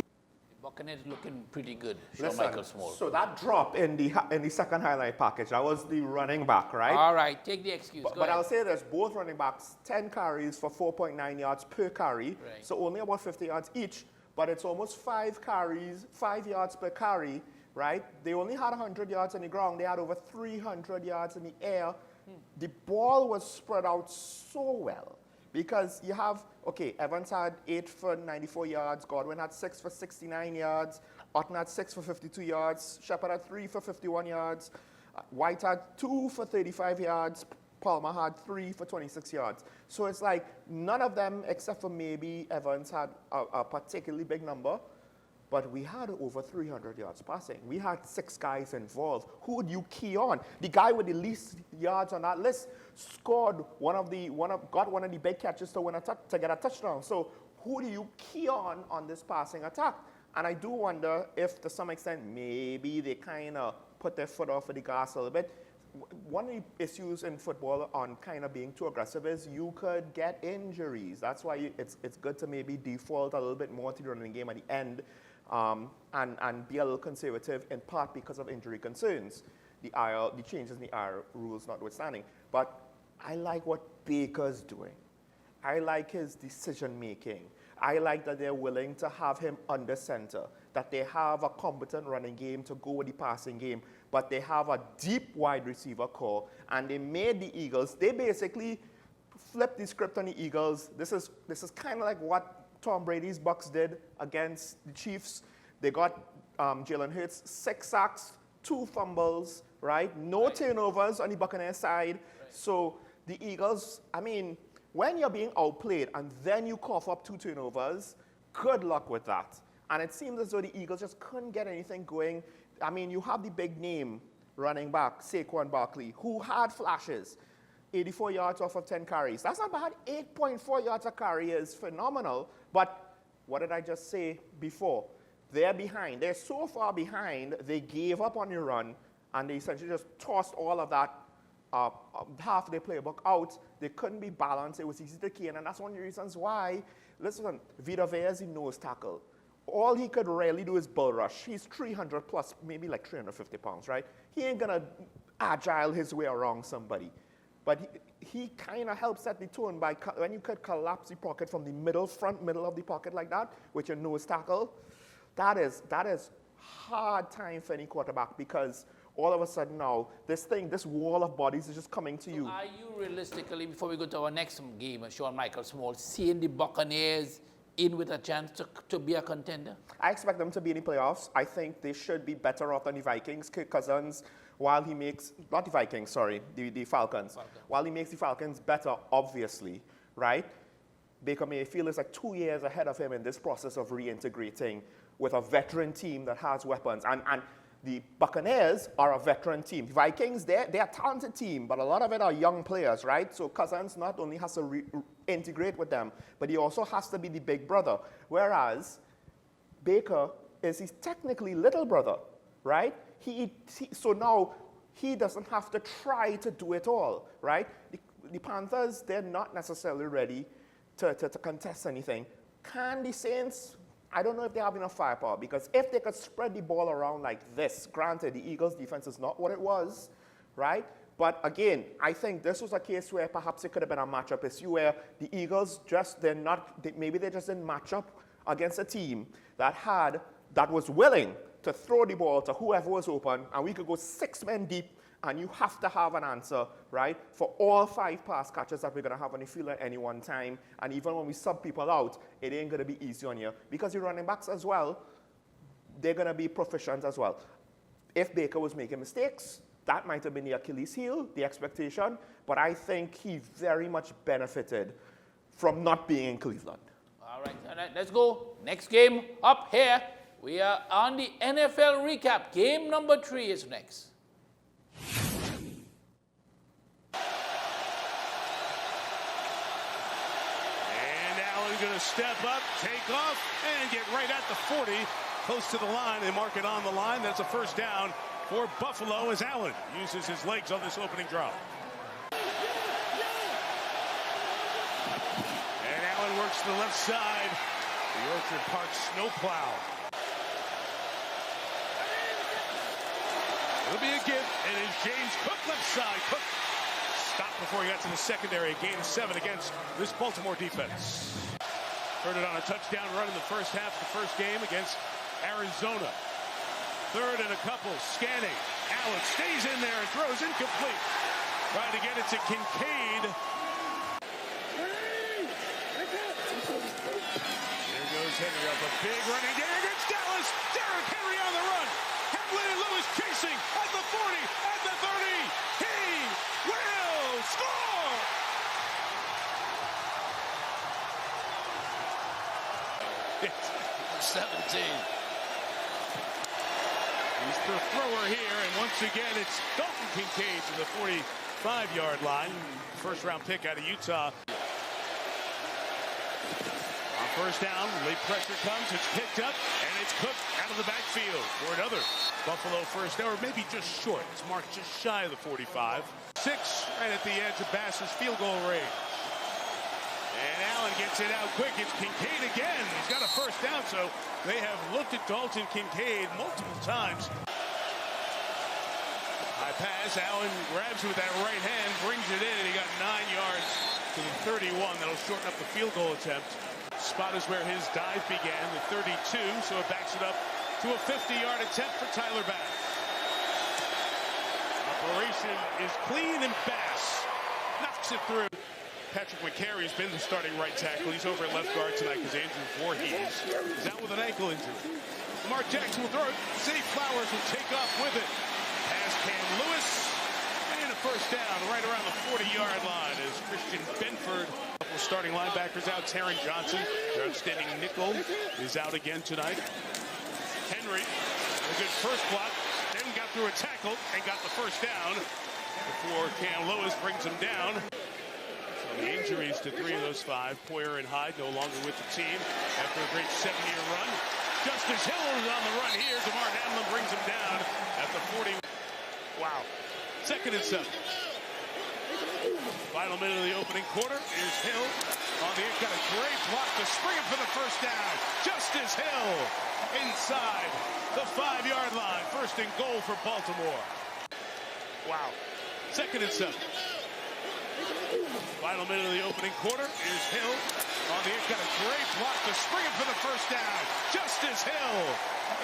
Buccaneers looking pretty good. Listen, Michael Small. so that drop in the second highlight package, that was the running back, right? All right, take the excuse. But I'll say this, both running backs, 10 carries for 4.9 yards per carry, Right. so only about 50 yards each, but it's almost 5 carries, 5 yards per carry, right? They only had 100 yards on the ground. They had over 300 yards in the air. The ball was spread out so well. Because you have, okay, Evans had 8 for 94 yards, Godwin had 6 for 69 yards, Otton had 6 for 52 yards, Shepard had 3 for 51 yards, White had 2 for 35 yards, Palmer had 3 for 26 yards. So it's like none of them, except for maybe Evans, had a particularly big number. But we had over 300 yards passing. We had 6 guys involved. Who would you key on? The guy with the least yards on that list scored got one of the big catches to get a touchdown. So who do you key on this passing attack? And I do wonder if, to some extent, maybe they kind of put their foot off of the gas a little bit. One of the issues in football on kind of being too aggressive is you could get injuries. That's why it's good to maybe default a little bit more to the running game at the end and be a little conservative, in part because of injury concerns. The changes in the IR rules notwithstanding. But I like what Baker's doing. I like his decision making. I like that they're willing to have him under center, that they have a competent running game to go with the passing game, but they have a deep wide receiver core, and they made the Eagles, they basically flipped the script on the Eagles. This is kind of like what Tom Brady's Bucks did against the Chiefs. They got Jalen Hurts 6 sacks, 2 fumbles, right? No turnovers on the Buccaneers side. So the Eagles, I mean, when you're being outplayed and then you cough up 2 turnovers, good luck with that. And it seems as though the Eagles just couldn't get anything going. I mean, you have the big name running back, Saquon Barkley, who had flashes. 84 yards off of 10 carries. That's not bad. 8.4 yards a carry is phenomenal. But what did I just say before? They're behind. They're so far behind, they gave up on the run, and they essentially just tossed all of that half their playbook out. They couldn't be balanced. It was easy to key in, and that's one of the reasons why. Listen, Vita Vea is the nose tackle. All he could really do is bull rush. He's 300 plus, maybe like 350 pounds, right? He ain't gonna agile his way around somebody. But he kind of helps set the tone by when you could collapse the pocket from the front middle of the pocket like that with your nose tackle. That is hard time for any quarterback, because all of a sudden now, this wall of bodies is just coming to you. Are you realistically, before we go to our next game, Shawn Michael Small, seeing the Buccaneers in with a chance to be a contender? I expect them to be in the playoffs. I think they should be better off than the Vikings. Kirk Cousins, while he makes, not the Vikings, sorry, the Falcons. While he makes the Falcons better, obviously, right? Baker Mayfield is like 2 years ahead of him in this process of reintegrating with a veteran team that has weapons. And the Buccaneers are a veteran team. The Vikings, they're a talented team, but a lot of it are young players, right? So Cousins not only has to integrate with them, but he also has to be the big brother. Whereas Baker he's technically little brother, right? So now he doesn't have to try to do it all, right? The Panthers, they're not necessarily ready to contest anything. Can the Saints? I don't know if they have enough firepower, because if they could spread the ball around like this, granted, the Eagles' defense is not what it was, right? But again, I think this was a case where perhaps it could have been a matchup issue where the Eagles maybe they just didn't match up against a team that was willing to throw the ball to whoever was open, and we could go 6 men deep, and you have to have an answer, right, for all 5 pass catches that we're going to have on the field at any one time. And even when we sub people out, it ain't going to be easy on you, because your running backs as well, they're going to be proficient as well. If Baker was making mistakes, that might have been the Achilles heel, the expectation, but I think he very much benefited from not being in Cleveland. All right, let's go. Next game up here. We are on the NFL recap. Game number 3 is next. Going to step up, take off, and get right at the 40, close to the line. They mark it on the line. That's a first down for Buffalo as Allen uses his legs on this opening drive. And Allen works to the left side. The Orchard Park snowplow. It'll be a give. It is James Cook left side. Cook stopped before he got to the secondary. A gain of 7 against this Baltimore defense. Heard it on a touchdown run in the first half of the first game against Arizona. 3rd and a couple, scanning. Allen stays in there and throws incomplete. Trying to get it to Kincaid. Here goes Henry up a big running game against Dallas. Derrick Henry on the run. Hamlin and Lewis chasing at the 40, at the 30. He will score! It's 17. He's the thrower here, and once again, it's Dalton Kincaid to the 45-yard line. First-round pick out of Utah. First down, late pressure comes, it's picked up, and it's Cook out of the backfield for another Buffalo first down, or maybe just short. It's marked just shy of the 45. 6 right at the edge of Bass's field goal range. And Allen gets it out quick. It's Kincaid again. He's got a first down, so they have looked at Dalton Kincaid multiple times. High pass, Allen grabs it with that right hand, brings it in, and he got 9 yards to the 31. That'll shorten up the field goal attempt. Spot is where his dive began, the 32, so it backs it up to a 50-yard attempt for Tyler Bass. Operation is clean, and Bass knocks it through. Patrick McCary's been the starting right tackle. He's over at left guard tonight because Andrew Voorhees is out with an ankle injury. Mark Jackson will throw it. Zay Flowers will take off with it. Pass Cam Lewis. And a first down right around the 40-yard line as Christian Benford. Couple starting linebackers out. Taron Johnson, their outstanding nickel, is out again tonight. Henry, a good first block, then got through a tackle and got the first down before Cam Lewis brings him down. So the injuries to 3 of those 5. Poyer and Hyde no longer with the team after a great 7-year run. Justice Hill is on the run here. DeMar Hamlin brings him down at the 40. Wow. 2nd and 7. Final minute of the opening quarter is Hill on the got a great block to spring him for the first down. Justice Hill inside the 5-yard line. 1st and goal for Baltimore. Wow. 2nd and 7. Final minute of the opening quarter is Hill on the got a great block to spring him for the first down. Justice Hill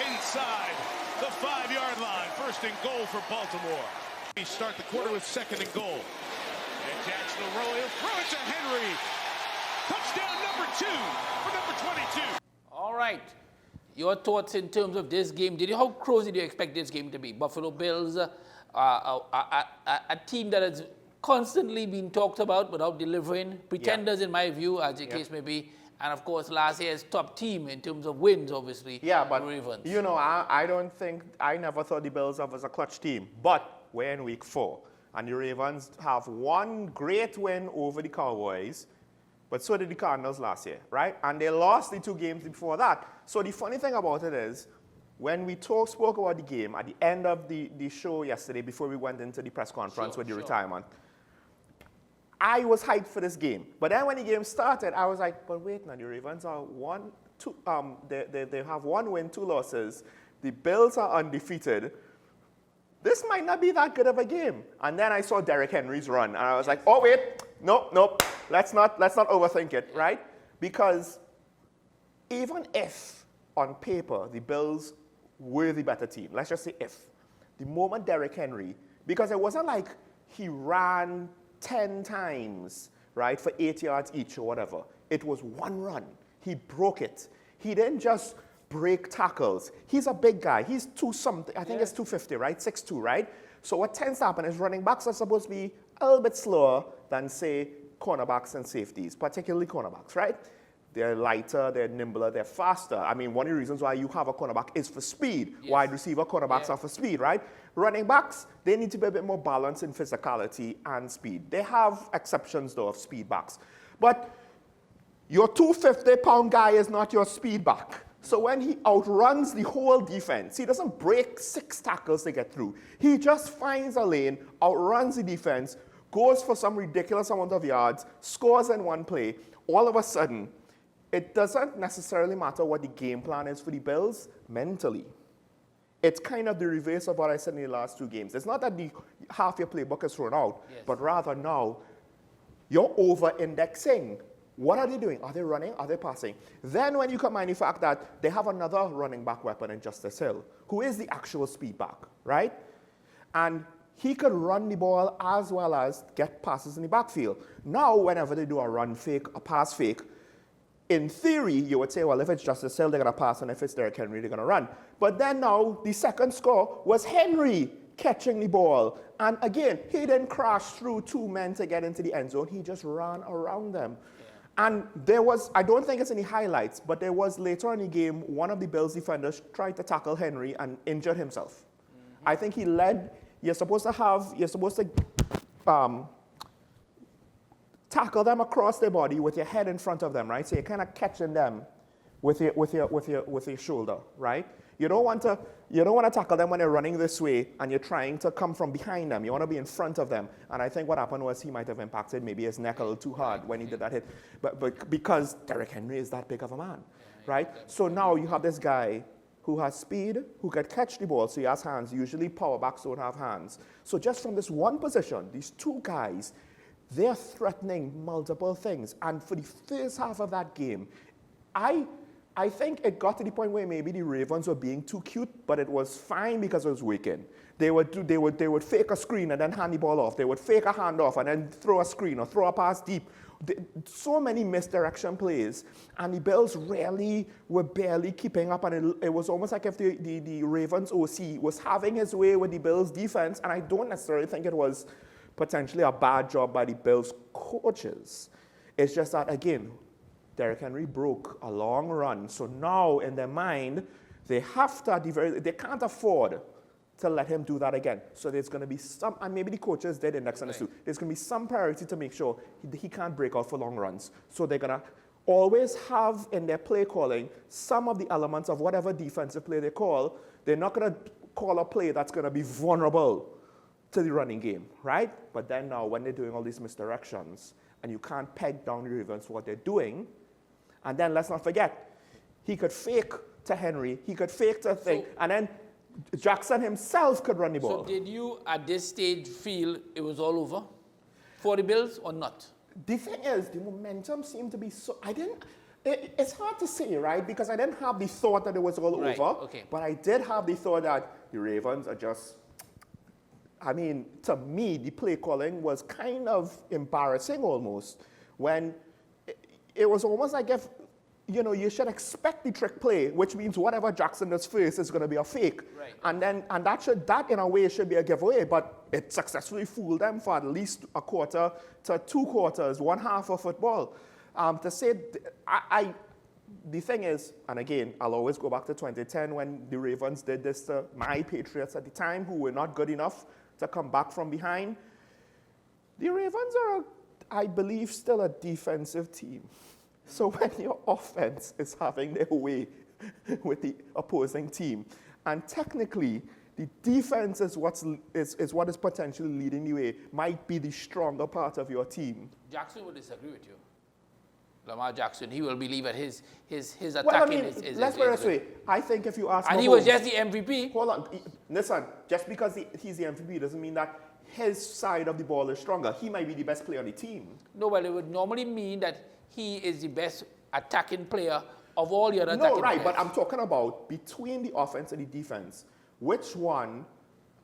inside the 5-yard line. 1st and goal for Baltimore. He start the quarter with 2nd and goal. And Jackson will roll. He'll throw it to Henry. Touchdown number 2 for number 22. All right. Your thoughts in terms of this game. How close did you expect this game to be? Buffalo Bills, a team that has constantly been talked about without delivering. Pretenders, in my view, as the case may be. And, of course, last year's top team in terms of wins, obviously. Yeah, but, Ravens. you know, I never thought the Bills was a clutch team. But we're in week 4. And the Ravens have one great win over the Cowboys. But so did the Cardinals last year, right? And they lost the 2 games before that. So the funny thing about it is, when we spoke about the game at the end of the show yesterday, before we went into the press conference with the retirement, I was hyped for this game. But then when the game started, I was like, but wait now, the Ravens are they have 1 win, 2 losses. The Bills are undefeated. This might not be that good of a game. And then I saw Derrick Henry's run, and I was like, oh wait, nope, let's not overthink it, right? Because even if on paper the Bills were the better team, let's just say if, the moment Derrick Henry, because it wasn't like he ran 10 times, right, for 8 yards each or whatever. It was 1 run. He broke it. He didn't just break tackles. He's a big guy. He's 2-something. I think it's 250, right? 6'2", right? So what tends to happen is running backs are supposed to be a little bit slower than, say, cornerbacks and safeties, particularly cornerbacks, right? They're lighter, they're nimbler, they're faster. I mean, one of the reasons why you have a cornerback is for speed. Yes. Wide receiver cornerbacks are for speed, right? Running backs, they need to be a bit more balanced in physicality and speed. They have exceptions, though, of speed backs. But your 250-pound guy is not your speed back. So when he outruns the whole defense, he doesn't break 6 tackles to get through. He just finds a lane, outruns the defense, goes for some ridiculous amount of yards, scores in 1 play. All of a sudden, it doesn't necessarily matter what the game plan is for the Bills mentally. It's kind of the reverse of what I said in the last 2 games. It's not that half your playbook is thrown out, but rather now you're over-indexing. What are they doing? Are they running? Are they passing? Then when you combine the fact that they have another running back weapon in Justice Hill, who is the actual speed back, right? And he could run the ball as well as get passes in the backfield. Now, whenever they do a run fake, a pass fake, in theory, you would say, well, if it's Justice Hill, they're going to pass, and if it's Derrick Henry, they're going to run. But then now, the second score was Henry catching the ball. And again, he didn't crash through 2 men to get into the end zone. He just ran around them. Yeah. And there was, I don't think it's any highlights, but there was later in the game, one of the Bills defenders tried to tackle Henry and injured himself. Mm-hmm. I think he led, you're supposed to tackle them across their body with your head in front of them, right? So you're kind of catching them with your shoulder, right? You don't want to tackle them when they're running this way and you're trying to come from behind them. You want to be in front of them. And I think what happened was he might have impacted maybe his neck a little too hard when he did that hit. But because Derrick Henry is that big of a man, right? So now you have this guy who has speed, who can catch the ball, so he has hands. Usually power backs don't have hands. So just from this one position, these two guys, they're threatening multiple things. And for the first half of that game, I think it got to the point where maybe the Ravens were being too cute, but it was fine because it was working. They would fake a screen and then hand the ball off. They would fake a handoff and then throw a screen or throw a pass deep. So many misdirection plays, and the Bills were barely keeping up, and it was almost like if the Ravens OC was having his way with the Bills defense, and I don't necessarily think it was potentially a bad job by the Bills coaches. It's just that, again, Derrick Henry broke a long run. So now, in their mind, they have to, they can't afford to let him do that again. So there's going to be some, and maybe the coaches did index on this too, there's going to be some priority to make sure he can't break out for long runs. So they're going to always have in their play calling some of the elements of whatever defensive play they call. They're not going to call a play that's going to be vulnerable to the running game, right? But then now, when they're doing all these misdirections, and you can't peg down the Ravens for what they're doing, and then let's not forget, he could fake to Henry, he could fake to a thing, and then Jackson himself could run the ball. So did you, at this stage, feel it was all over for the Bills or not? The thing is, the momentum seemed to be so, it's hard to say, right? Because I didn't have the thought that it was all over, okay. But I did have the thought that the Ravens are just, I mean, to me, the play calling was kind of embarrassing almost, when it was almost like if, you know, you should expect the trick play, which means whatever Jackson does first is going to be a fake. Right. And that in a way should be a giveaway, but it successfully fooled them for at least a quarter to 2 quarters, one half of football. To say, the thing is, and again, I'll always go back to 2010 when the Ravens did this to my Patriots at the time, who were not good enough to come back from behind. The Ravens are, I believe, still a defensive team. So when your offense is having their way with the opposing team, and technically the defense is what is potentially leading the way, might be the stronger part of your team. Jackson would disagree with you. Lamar Jackson, he will believe that his attacking well, I mean, is let's put it this way. I think if you ask and Mahomes, he was just the MVP. Hold on. Listen, just because he's the MVP doesn't mean that his side of the ball is stronger. He might be the best player on the team. No, but it would normally mean that he is the best attacking player of all the other attacking No, right, players. but I'm talking about between the offense and the defense, which one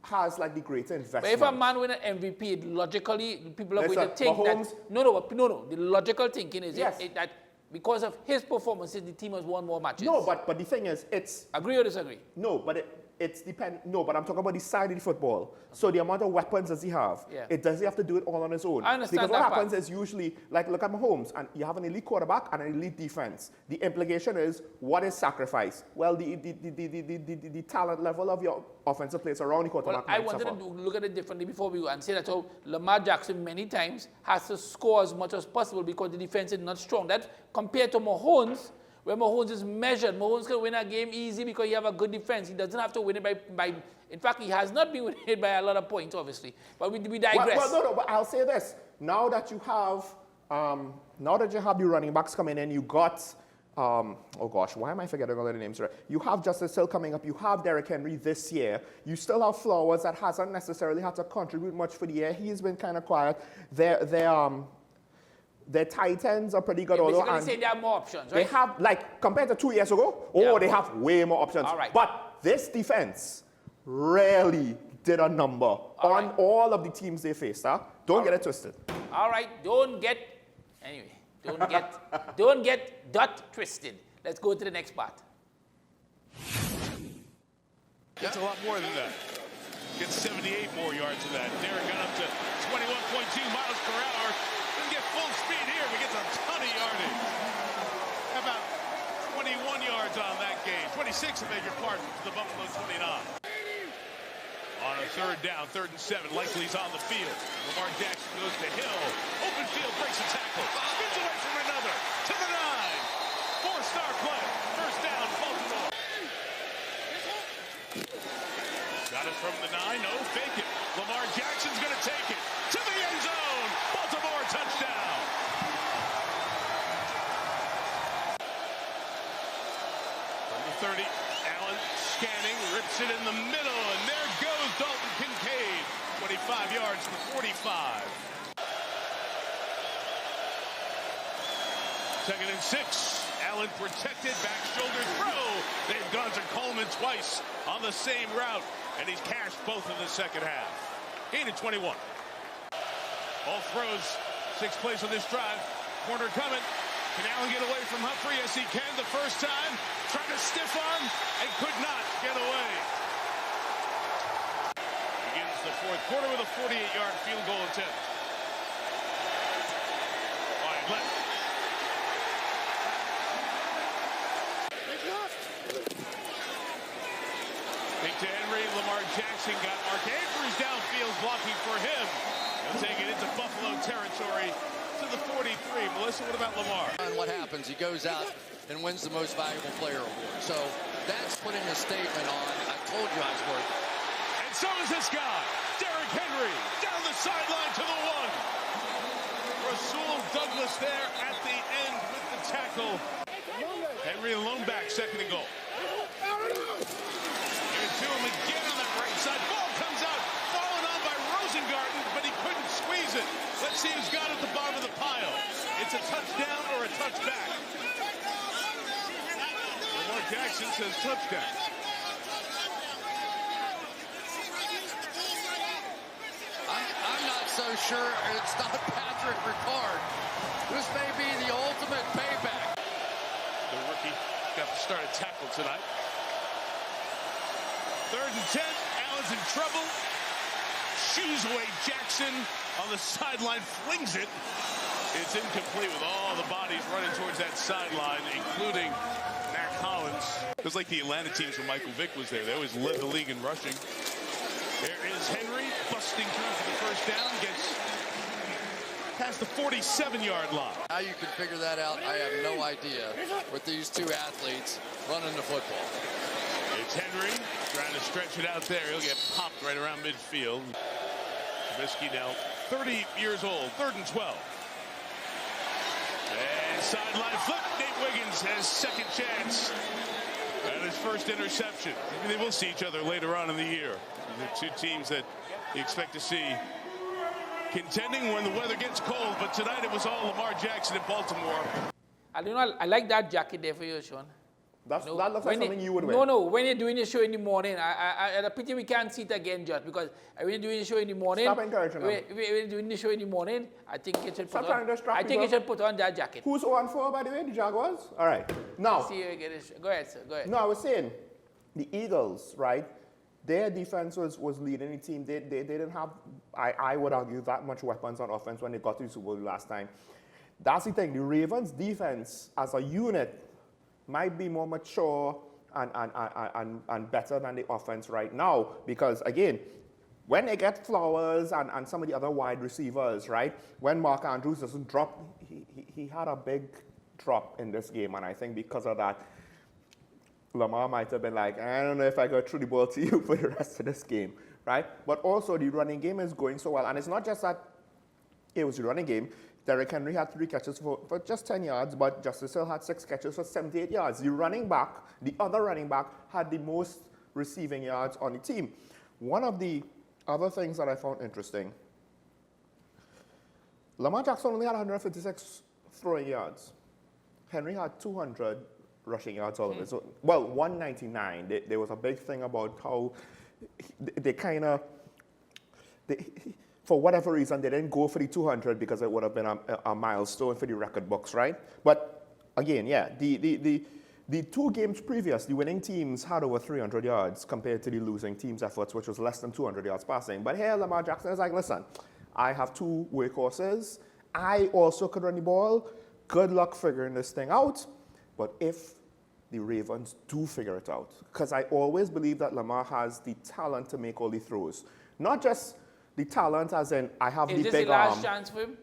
has like the greater investment? But if a man win an MVP, logically, people are going to think Mahomes, that... No. The logical thinking is yes. that because of his performances, the team has won more matches. No, but the thing is, it's... Agree or disagree? No, but it's depend. No, but I'm talking about the side of the football. So the amount of weapons does he have? Yeah. Does he have to do it all on his own? I understand because what that happens part. is usually, like look at Mahomes, and you have an elite quarterback and an elite defense. The implication is, what is sacrifice? Well, the talent level of your offensive players around the quarterback Well, I might wanted suffer. to look at it differently before we go and say that how Lamar Jackson many times has to score as much as possible because the defense is not strong. That compared to Mahomes, where Mahomes is measured. Mahomes can win a game easy because he have a good defense. He doesn't have to win it by in fact, he has not been winning it by a lot of points, obviously. But we digress. Well, no, but I'll say this. Now that you have the running backs coming in, you got, oh gosh, why am I forgetting all the names? You have Justice Hill coming up. You have Derrick Henry this year. You still have Flowers that hasn't necessarily had to contribute much for the year. He's been kind of quiet. Their tight ends are pretty good. You're although, basically saying they have more options, right? They have, like, compared to 2 years ago, they have way more options. All right. But this defense rarely did a number on all of the teams they faced. Huh? Don't get it twisted. All right, don't get dot twisted. Let's go to the next part. That's a lot more than that. Gets 78 more yards than that. Derrick got up to 21.2 miles per hour. Doesn't get full speed here, but gets a ton of yardage. How about 21 yards on that game? 26, I beg your pardon, to the Buffalo 29. On a third down, 3rd and 7. Likely's on the field. Lamar Jackson goes to Hill. Open field, breaks a tackle. Spins away from another. To the 9. 4-star play. First down, Baltimore. Got it from the 9. No, fake it. Lamar Jackson's going to take it. To the end zone. Baltimore touchdown. From the 30. Allen scanning, rips it in the middle, and there goes Dalton Kincaid. 25 yards for 45. 2nd and 6. Allen protected, back shoulder throw. They've gone to Coleman twice on the same route, and he's cashed both in the second half. Gain of 21. All throws, 6 plays on this drive. Corner coming. Can Allen get away from Humphrey? Yes, he can the first time. Trying to stiff arm and could not get away. Begins the 4th quarter with a 48-yard field goal attempt. Wide left. Big to Henry. Lamar Jackson got Mark Andrews downfield blocking for him. He'll take it into Buffalo territory. To the 43. Melissa, what about Lamar? And what happens? He goes out and wins the most valuable player award. So that's putting a statement on. I told you I was worth it. And so is this guy, Derrick Henry, down the sideline to the 1. Rasul Douglas there at the end with the tackle. Henry alone back, 2nd and goal. Here to him again on the right side. Ball comes out, fallen on by Rosengarten, but he couldn't squeeze it. Let's see who's got it at the bottom of the pile. It's a touchdown or a touchback. Lamar Jackson says touchdown. I'm not so sure it's not Patrick Ricard. This may be the ultimate payback. The rookie got the start of tackle tonight. 3rd and 10. Allen's in trouble. Shoes away. Jackson on the sideline flings it. It's incomplete with all the bodies running towards that sideline, including Mac Hollins. It was like the Atlanta teams when Michael Vick was there. They always led the league in rushing. There is Henry busting through for the first down. Gets past the 47-yard line. How you can figure that out, I have no idea with these 2 athletes running the football. It's Henry trying to stretch it out there. He'll get popped right around midfield. Trubisky now 30 years old, 3rd and 12. And sideline flip. Nate Wiggins has 2nd chance. And his first interception. Maybe they will see each other later on in the year. The 2 teams that you expect to see contending when the weather gets cold. But tonight it was all Lamar Jackson in Baltimore. I like that jacket there for you, Sean. That looks like something you would wear. No, when you're doing the show in the morning, I pity we can't see it again, Judge, because when you're doing the show in the morning, Stop encouraging them. when you're doing the show in the morning, I think you should put Stop trying to distract I think you people. should put on that jacket. Who's 0-4, by the way? The Jaguars? All right. Now, See you get it. Go ahead, sir. Go ahead. no, I was saying, the Eagles, right? Their defense was leading the team. They didn't have, I would argue, that much weapons on offense when they got to the Super Bowl last time. That's the thing. The Ravens' defense as a unit might be more mature and better than the offense right now. Because, again, when they get Flowers and some of the other wide receivers, right? When Mark Andrews doesn't drop, he had a big drop in this game. And I think because of that, Lamar might have been like, I don't know if I got through the ball to you for the rest of this game, right? But also the running game is going so well. And it's not just that it was the running game. Derrick Henry had 3 catches for just 10 yards, but Justice Hill had 6 catches for 78 yards. The running back, the other running back, had the most receiving yards on the team. One of the other things that I found interesting, Lamar Jackson only had 156 throwing yards. Henry had 200 rushing yards all of it. So, well, 199. There was a big thing about how they kind of, for whatever reason, they didn't go for the 200 because it would have been a milestone for the record books, right? But again, yeah, the 2 games previous, the winning teams had over 300 yards compared to the losing team's efforts, which was less than 200 yards passing. But here, Lamar Jackson is like, listen, I have 2 workhorses. I also could run the ball. Good luck figuring this thing out. But if the Ravens do figure it out. Because I always believe that Lamar has the talent to make all the throws. Not just the talent as in, I have the big arm. Is this the last chance for him?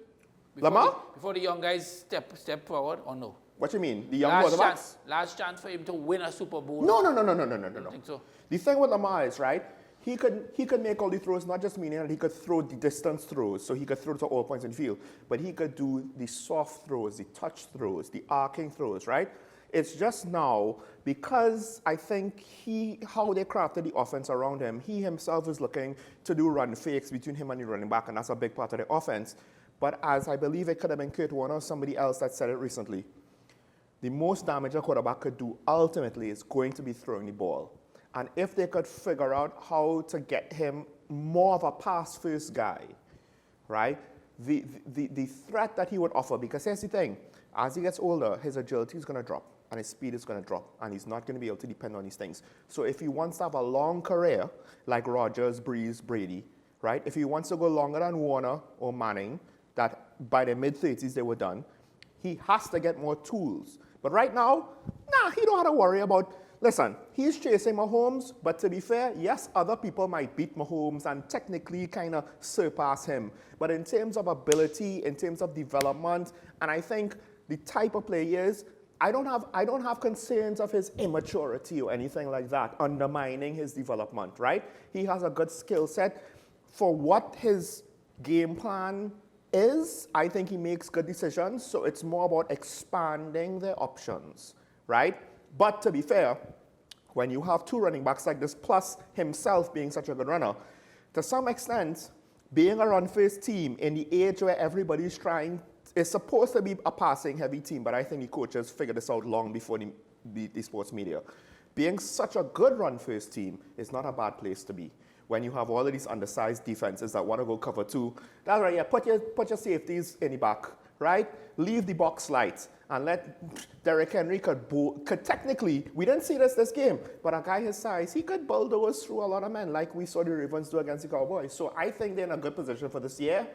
Lamar? Before the young guys step forward, or no? What you mean? The young quarterbacks? Last chance for him to win a Super Bowl? No. I don't think so. The thing with Lamar is, right, he could make all the throws, not just meaning that he could throw the distance throws, so he could throw to all points in the field, but he could do the soft throws, the touch throws, the arcing throws, right? It's just now, because I think how they crafted the offense around him, he himself is looking to do run fakes between him and the running back, and that's a big part of the offense. But as I believe it could have been Kurt Warner or somebody else that said it recently, the most damage a quarterback could do ultimately is going to be throwing the ball. And if they could figure out how to get him more of a pass-first guy, right, the threat that he would offer, because here's the thing, as he gets older, his agility is going to drop, and his speed is going to drop, and he's not going to be able to depend on these things. So if he wants to have a long career, like Rodgers, Breeze, Brady, right, if he wants to go longer than Warner or Manning, that by the mid-30s they were done, he has to get more tools. But right now, he don't have to worry about. Listen, he's chasing Mahomes, but to be fair, yes, other people might beat Mahomes and technically kind of surpass him. But in terms of ability, in terms of development, and I think the type of player he is, I don't have concerns of his immaturity or anything like that undermining his development, right? He has a good skill set. For what his game plan is, I think he makes good decisions, so it's more about expanding their options, right? But to be fair, when you have two running backs like this, plus himself being such a good runner, to some extent, being a run-first team in the age where everybody's is supposed to be a passing-heavy team, but I think the coaches figured this out long before the sports media. Being such a good run-first team is not a bad place to be. When you have all of these undersized defenses that want to go cover two, that's right, yeah, put your safeties in the back, right? Leave the box light and let Derrick Henry could technically, we didn't see this game, but a guy his size, he could bulldoze through a lot of men like we saw the Ravens do against the Cowboys. So I think they're in a good position for this year.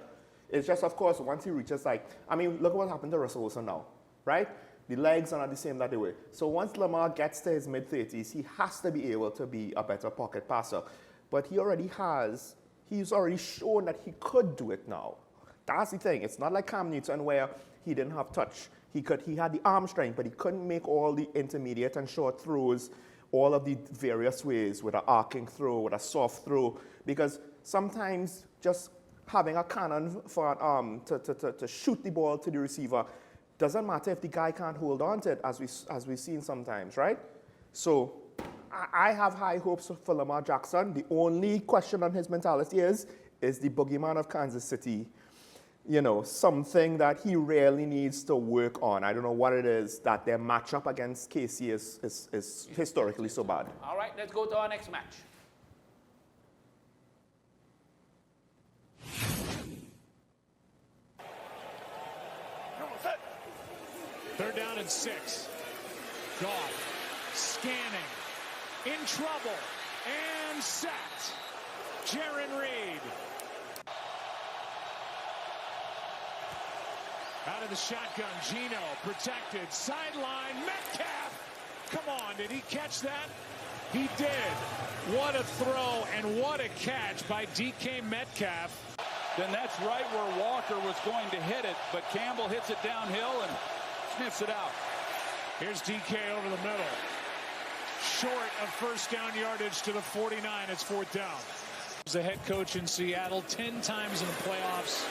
It's just, of course, once he reaches look at what happened to Russell Wilson now, right? The legs are not the same that they were. So once Lamar gets to his mid-30s, he has to be able to be a better pocket passer. But he's already shown that he could do it now. That's the thing. It's not like Cam Newton where he didn't have touch. He had the arm strength, but he couldn't make all the intermediate and short throws, all of the various ways, with an arcing throw, with a soft throw, because sometimes just having a cannon for an arm to shoot the ball to the receiver doesn't matter if the guy can't hold on to it, as we've seen sometimes, right? So I have high hopes for Lamar Jackson. The only question on his mentality is the boogeyman of Kansas City, something that he really needs to work on. I don't know what it is that their matchup against KC is historically so bad. All right, let's go to our next match. Third down and 6. Goff scanning. In trouble. And sacked. Jaron Reed. Out of the shotgun, Gino protected. Sideline, Metcalf. Come on, did he catch that? He did. What a throw and what a catch by DK Metcalf. Then that's right where Walker was going to hit it, but Campbell hits it downhill and sniffs it out. Here's DK over the middle. Short of first down yardage to the 49. It's fourth down. The head coach in Seattle 10 times in the playoffs.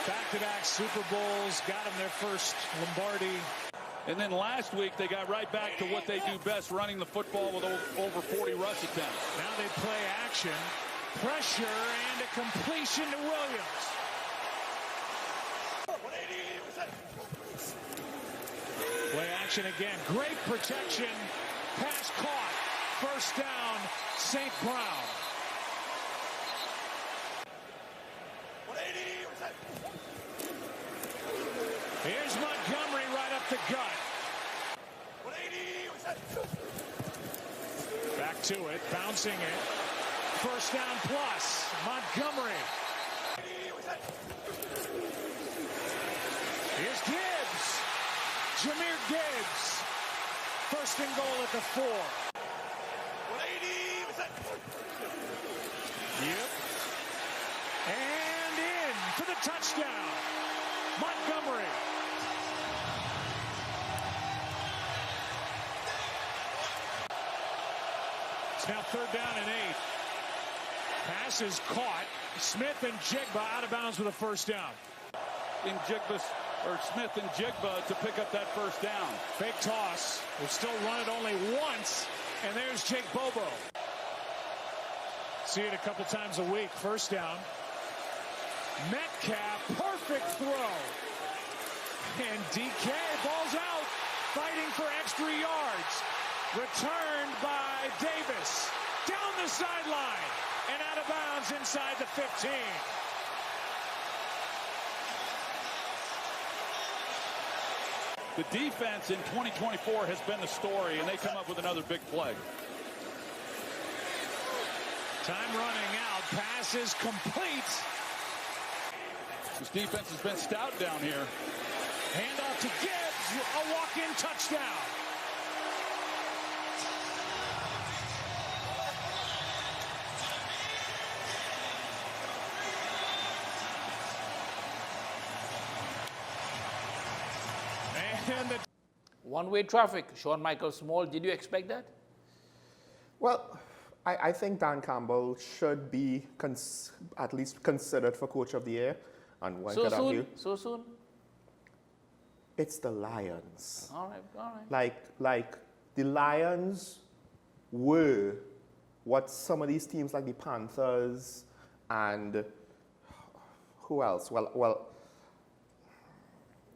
Back-to-back Super Bowls. Got them their first Lombardi. And then last week they got right back to what they do best, running the football with over 40 rush attempts. Now they play action. Pressure and a completion to Williams. Play action again. Great protection. Pass caught. First down, St. Brown. Here's Montgomery right up the gut. Back to it, bouncing it. First down plus. Montgomery. Here's Gibbs. Jahmyr Gibbs. First and goal at the 4. Yep. And in for the touchdown. Montgomery. It's now 3rd down and 8. Pass is caught. Smith and Jigba out of bounds with a first down. In Jigba, or Smith and Jigba to pick up that first down. Fake toss. We'll still run it only once. And there's Jake Bobo. See it a couple times a week. First down. Metcalf, perfect throw. And DK, ball's out. Fighting for extra yards. Returned by Davis. Down the sideline. And out of bounds inside the 15. The defense in 2024 has been the story, and they come up with another big play. Time running out. Pass is complete. This defense has been stout down here. Handoff to Gibbs. A walk-in touchdown. And the One-way traffic. Shawn Michael Small, did you expect that? Well, I think Dan Campbell should be at least considered for Coach of the Year. And one could argue, So soon? it's the Lions. All right. Like the Lions were what some of these teams like the Panthers and who else? Well,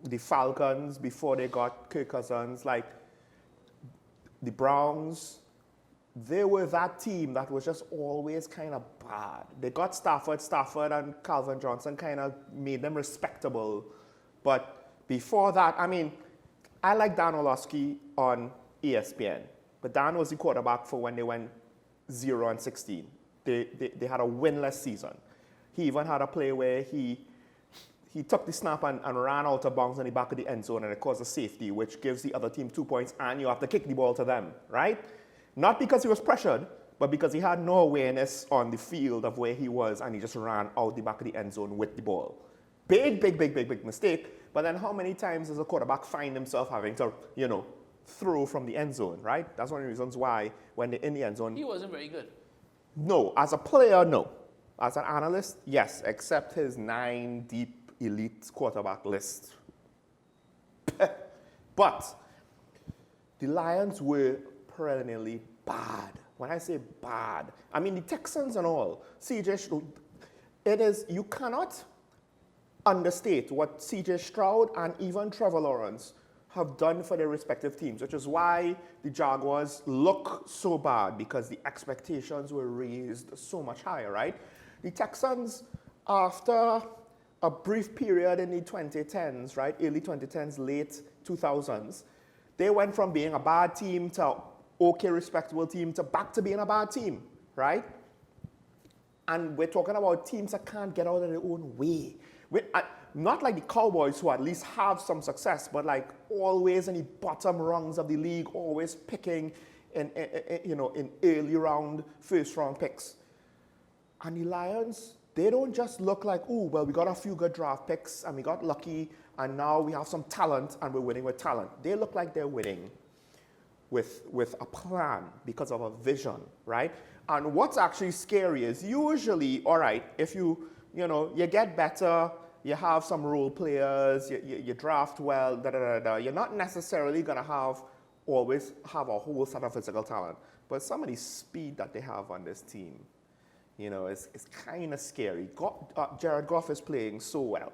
the Falcons before they got Kirk Cousins, like the Browns, they were that team that was just always kind of bad. They got Stafford and Calvin Johnson kind of made them respectable. But before that, I mean, I like Dan Orlovsky on ESPN, but Dan was the quarterback for when they went 0-16. They had a winless season. He even had a play where he took the snap and ran out of bounds in the back of the end zone, and it caused a safety, which gives the other team 2 points, and you have to kick the ball to them, right? Not because he was pressured, but because he had no awareness on the field of where he was, and he just ran out the back of the end zone with the ball. Big mistake. But then how many times does a quarterback find himself having to, throw from the end zone, right? That's one of the reasons why when they're in the end zone. He wasn't very good. No. As a player, no. As an analyst, yes, except his 9 deep elite quarterback list. But the Lions were perennially bad. When I say bad, I mean the Texans and all. You cannot understate what C.J. Stroud and even Trevor Lawrence have done for their respective teams, which is why the Jaguars look so bad, because the expectations were raised so much higher, right? The Texans, after a brief period in the 2010s, right, early 2010s, late 2000s, they went from being a bad team to okay, respectable team to back to being a bad team, right? And we're talking about teams that can't get out of their own way. Not like the Cowboys, who at least have some success, but like always in the bottom rungs of the league, always picking in early round, first round picks. And the Lions, they don't just look like, oh, well, we got a few good draft picks and we got lucky and now we have some talent and we're winning with talent. They look like they're winning with a plan because of a vision, right? And what's actually scary is usually, all right, if you get better, you have some role players, you draft well, you're not necessarily going to always have a whole set of physical talent. But some of the speed that they have on this team, is kind of scary. Jared Goff is playing so well,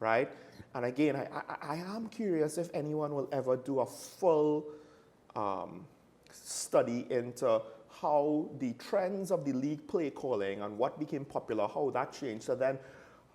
right? And again, I am curious if anyone will ever do a full study into how the trends of the league play calling and what became popular, how that changed. So then,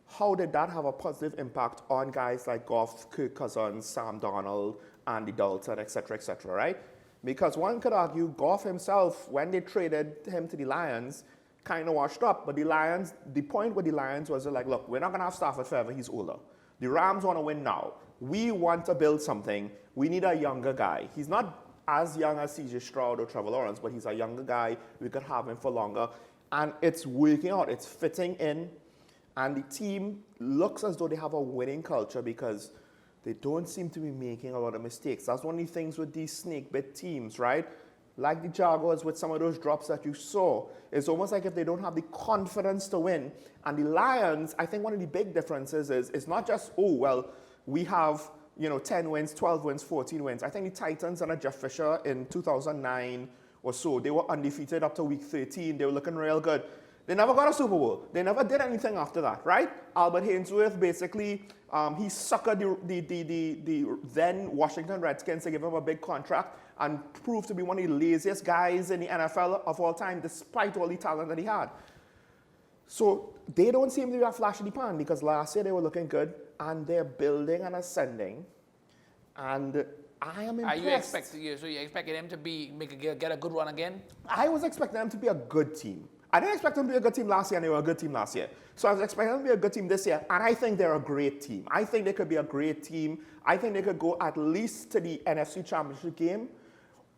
how did that have a positive impact on guys like Goff, Kirk Cousins, Sam Darnold, Andy Dalton, et cetera, right? Because one could argue Goff himself, when they traded him to the Lions, kind of washed up. But the point with the Lions was like, look, we're not going to have Stafford forever. He's older. The Rams want to win now. We want to build something. We need a younger guy. He's not as young as CJ Stroud or Trevor Lawrence, but he's a younger guy. We could have him for longer. And it's working out. It's fitting in. And the team looks as though they have a winning culture because they don't seem to be making a lot of mistakes. That's one of the things with these snake bit teams, right? Like the Jaguars with some of those drops that you saw. It's almost like if they don't have the confidence to win. And the Lions, I think one of the big differences is it's not just, oh, well, we have 10 wins, 12 wins, 14 wins. I think the Titans under Jeff Fisher in 2009 or so, they were undefeated up to week 13. They were looking real good. They never got a Super Bowl. They never did anything after that, right? Albert Hainsworth basically, he suckered the then Washington Redskins to give him a big contract and proved to be one of the laziest guys in the NFL of all time, despite all the talent that he had. So they don't seem to be a flash in the pan because last year they were looking good and they're building and ascending. And I am impressed. Are you expecting them to get a good run again? I was expecting them to be a good team. I didn't expect them to be a good team last year, and they were a good team last year. So I was expecting them to be a good team this year, and I think they're a great team. I think they could be a great team. I think they could go at least to the NFC Championship game.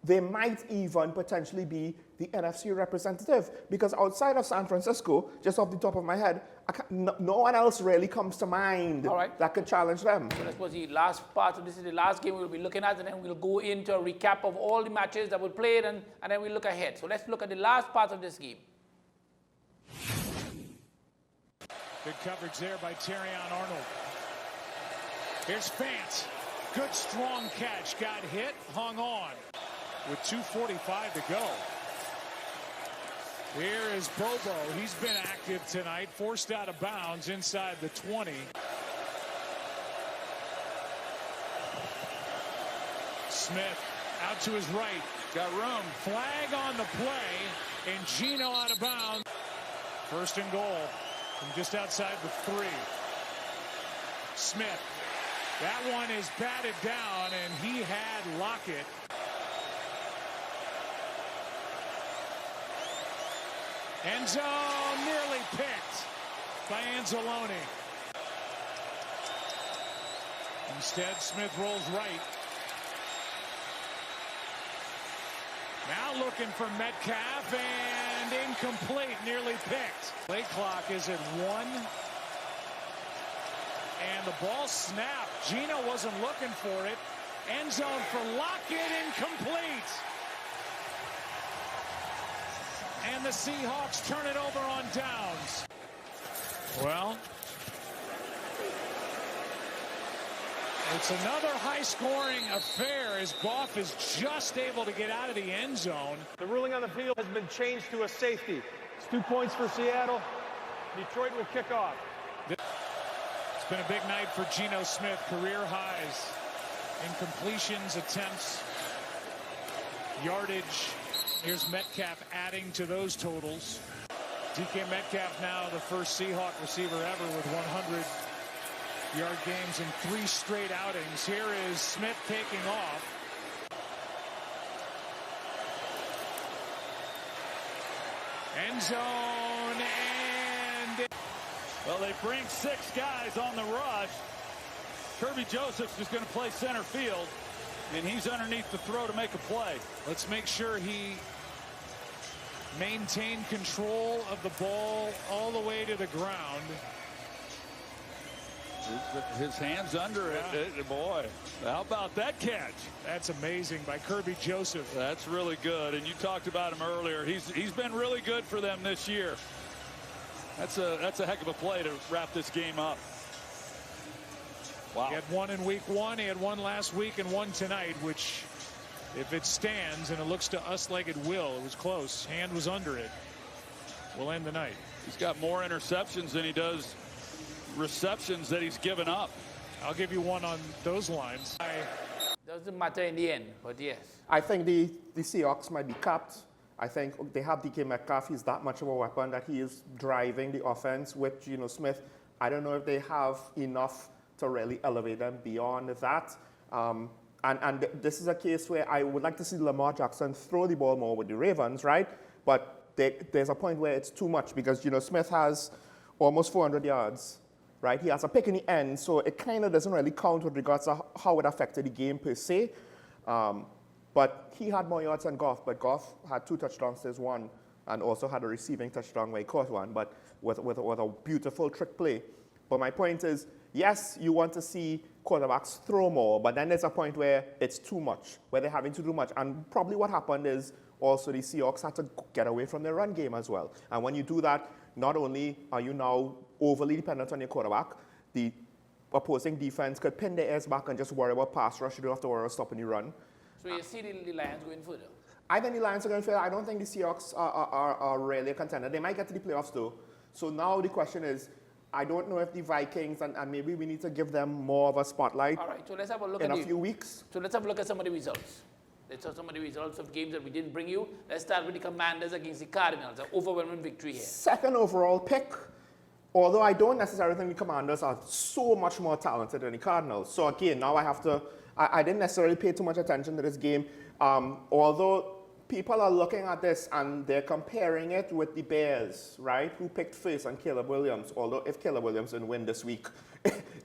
They might even potentially be the NFC representative, because outside of San Francisco, just off the top of my head, no one else really comes to mind that could challenge them. So I suppose the last part of this is the last game we'll be looking at, and then we'll go into a recap of all the matches that we played, and then we'll look ahead. So let's look at the last part of this game. Good coverage there by Terrion Arnold. Here's Fant. Good strong catch. Got hit, hung on with 2:45 to go. Here is Bobo. He's been active tonight. Forced out of bounds inside the 20. Smith out to his right. Got room. Flag on the play. And Gino out of bounds. First and goal from just outside the 3. Smith. That one is batted down, and he had Lockett. End zone nearly picked by Anzalone. Instead, Smith rolls right. Now looking for Metcalf, and incomplete, nearly picked. Play clock is at 1. And the ball snapped. Gino wasn't looking for it. End zone for Lockett, incomplete. And the Seahawks turn it over on downs. Well, it's another high-scoring affair as Goff is just able to get out of the end zone. The ruling on the field has been changed to a safety. It's 2 points for Seattle. Detroit will kick off. It's been a big night for Geno Smith. Career highs in completions, attempts, yardage. Here's Metcalf adding to those totals. DK Metcalf now the first Seahawk receiver ever with 100-yard games in 3 straight outings. Here is Smith taking off. End zone, and well, they bring 6 guys on the rush. Kirby Joseph's just going to play center field, and he's underneath the throw to make a play. Let's make sure he maintained control of the ball all the way to the ground. His hands under it. Boy, how about that catch? That's amazing by Kirby Joseph. That's really good. And you talked about him earlier. He's been really good for them this year. That's a heck of a play to wrap this game up. Wow. He had 1 in week 1. He had 1 last week and 1 tonight, which, if it stands, and it looks to us like it will, it was close. Hand was under it. Will end the night. He's got more interceptions than he does receptions that he's given up. I'll give you 1 on those lines. Doesn't matter in the end, but yes. I think the Seahawks might be capped. I think they have DK Metcalf. He's that much of a weapon that he is driving the offense with Geno Smith. I don't know if they have enough to really elevate them beyond that. And this is a case where I would like to see Lamar Jackson throw the ball more with the Ravens, right? But there's a point where it's too much because Geno Smith has almost 400 yards, right? He has a pick in the end, so it kind of doesn't really count with regards to how it affected the game per se. But he had more yards than Goff, but Goff had 2 touchdowns to his 1 and also had a receiving touchdown where he caught 1, but with a beautiful trick play. But my point is, yes, you want to see quarterbacks throw more, but then there's a point where it's too much, where they're having to do much. And probably what happened is also the Seahawks had to get away from their run game as well. And when you do that, not only are you now overly dependent on your quarterback, the opposing defense could pin their ears back and just worry about pass rush. You don't have to worry about stopping the run. So you see the Lions going further? I think the Lions are going to fail. I don't think the Seahawks are really a contender. They might get to the playoffs though. So now the question is, I don't know if the Vikings, and maybe we need to give them more of a spotlight. All right, so let's have a look in a few weeks. So let's have a look at some of the results. Let's have some of the results of games that we didn't bring you. Let's start with the Commanders against the Cardinals. An overwhelming victory here. Second overall pick, although I don't necessarily think the Commanders are so much more talented than the Cardinals. So again, now I didn't necessarily pay too much attention to this game. Although people are looking at this and they're comparing it with the Bears, right, who picked first on Caleb Williams. Although if Caleb Williams didn't win this week,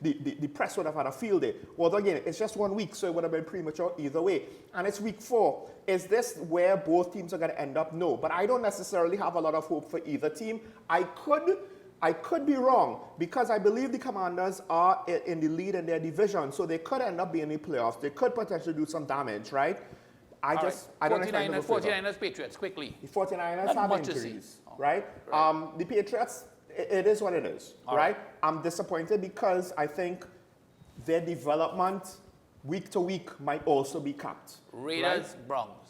the press would have had a field day. Although again, it's just 1 week, so it would have been premature either way. And it's week 4. Is this where both teams are going to end up? No. But I don't necessarily have a lot of hope for either team. I could be wrong because I believe the Commanders are in the lead in their division, so they could end up being in the playoffs. They could potentially do some damage, right? I don't expect 49ers, Patriots, quickly. The 49ers have injuries, right? The Patriots, it is what it is, right? I'm disappointed because I think their development week to week might also be capped. Raiders, right? Browns.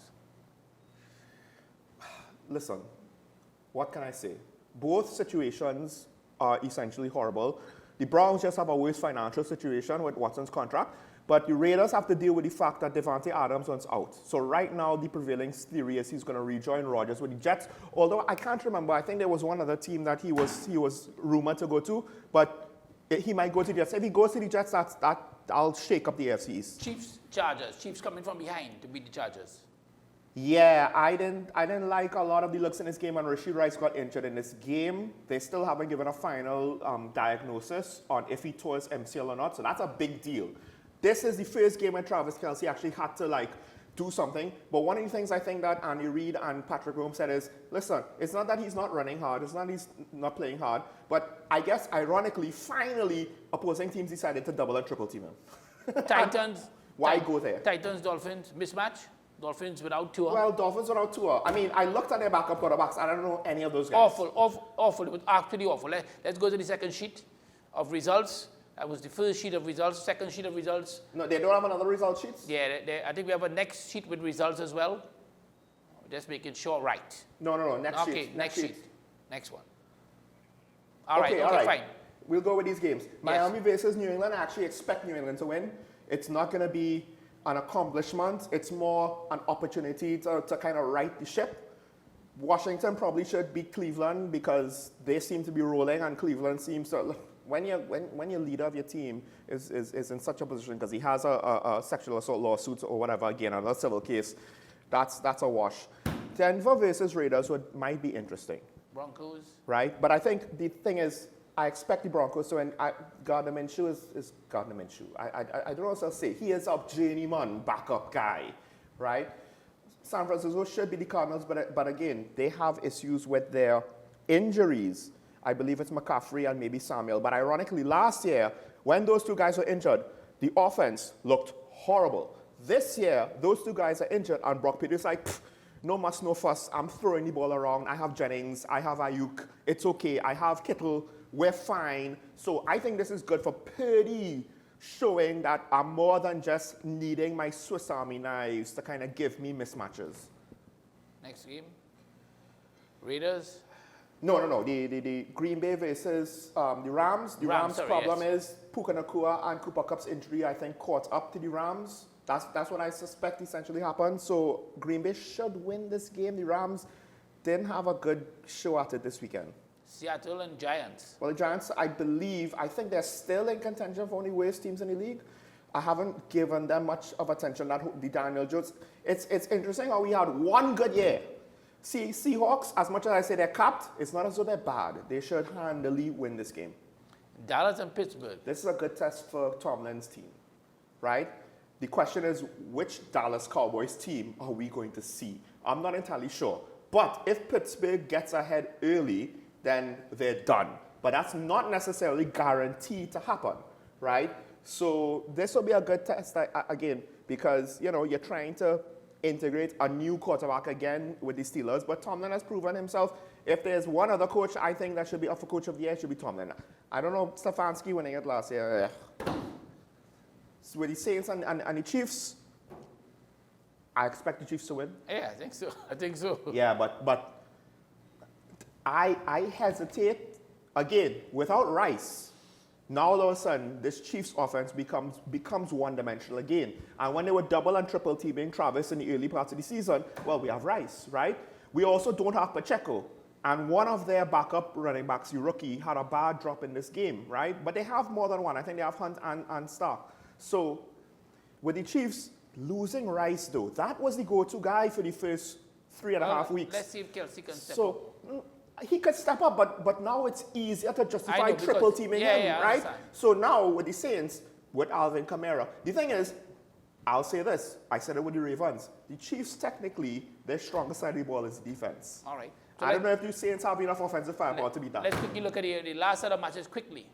Listen, what can I say? Both situations are essentially horrible. The Browns just have a worse financial situation with Watson's contract. But the Raiders have to deal with the fact that Devontae Adams wants out. So right now, the prevailing theory is he's going to rejoin Rodgers with the Jets. Although I can't remember, I think there was one other team that he was rumored to go to. But he might go to the Jets. If he goes to the Jets, that'll shake up the AFC East. Chiefs, Chargers. Chiefs coming from behind to beat the Chargers. Yeah, I didn't like a lot of the looks in this game, and Rashid Rice got injured in this game. They still haven't given a final diagnosis on if he tore his MCL or not. So that's a big deal. This is the first game when Travis Kelce actually had to do something. But one of the things I think that Andy Reid and Patrick Mahomes said is, listen, it's not that he's not running hard, it's not that he's not playing hard, but I guess ironically, finally, opposing teams decided to double and triple team him. Titans. Why go there? Titans, Dolphins, mismatch. Dolphins without Tua. Well, Dolphins without Tua. I mean, I looked at their backup quarterbacks. I don't know any of those guys. Awful. It was actually awful. Let's go to the second sheet of results. That was the first sheet of results, second sheet of results. No, they don't have another result sheet? Yeah, I think we have a next sheet with results as well. Just making sure, right. No, next sheet. Okay, next sheet. Next one. All right, fine. We'll go with these games. Miami versus New England. I actually expect New England to win. It's not going to be an accomplishment. It's more an opportunity to kind of right the ship. Washington probably should beat Cleveland because they seem to be rolling, and Cleveland seems to... When your leader of your team is in such a position because he has a sexual assault lawsuit or whatever, again, another civil case, that's a wash. Denver versus Raiders might be interesting. Broncos. Right? But I think the thing is, I expect the Broncos to win. Gardner Minshew is Gardner Minshew. I don't know what else to say. He is a journeyman backup guy, right? San Francisco should be the Cardinals, but again, they have issues with their injuries. I believe it's McCaffrey and maybe Samuel. But ironically, last year, when those two guys were injured, the offense looked horrible. This year, those two guys are injured, and Brock Purdy's like, no muss, no fuss. I'm throwing the ball around. I have Jennings. I have Ayuk. It's okay. I have Kittle. We're fine. So I think this is good for Purdy, showing that I'm more than just needing my Swiss Army knives to kind of give me mismatches. Next game. Raiders. No. The Green Bay versus the Rams. The Rams' problem is Puka Nacua and Cooper Kupp's injury, I think, caught up to the Rams. That's what I suspect essentially happened. So Green Bay should win this game. The Rams didn't have a good show at it this weekend. Seattle and Giants. Well, the Giants, I think they're still in contention for one of the worst teams in the league. I haven't given them much of attention. The Daniel Jones. It's interesting how we had one good year. See, Seahawks, as much as I say they're capped, it's not as though they're bad. They should handily win this game. Dallas and Pittsburgh. This is a good test for Tomlin's team, right? The question is, which Dallas Cowboys team are we going to see? I'm not entirely sure. But if Pittsburgh gets ahead early, then they're done. But that's not necessarily guaranteed to happen, right? So this will be a good test again, because you're trying to integrate a new quarterback again with the Steelers. But Tomlin has proven himself. If there's one other coach I think that should be up for Coach of the Year, it should be Tomlin. I don't know Stefanski winning it last year. So with the Saints and the Chiefs, I expect the Chiefs to win. Yeah, I think so. Yeah, but I hesitate. Again, without Rice, now all of a sudden, this Chiefs offense becomes one-dimensional again. And when they were double and triple teaming Travis in the early parts of the season, well, we have Rice, right? We also don't have Pacheco. And one of their backup running backs, the rookie, had a bad drop in this game, right? But they have more than one. I think they have Hunt and Stark. So with the Chiefs losing Rice, though, that was the go-to guy for the first 3.5 weeks. Let's see if Kelsey can step up. He could step up, but now it's easier to justify triple teaming him, right? So now with the Saints, with Alvin Kamara, the thing is, I'll say this, I said it with the Ravens, the Chiefs technically, their strongest side of the ball is defense. All right. So I don't know if the Saints have enough offensive firepower to beat that. Let's quickly look at the last set of matches quickly.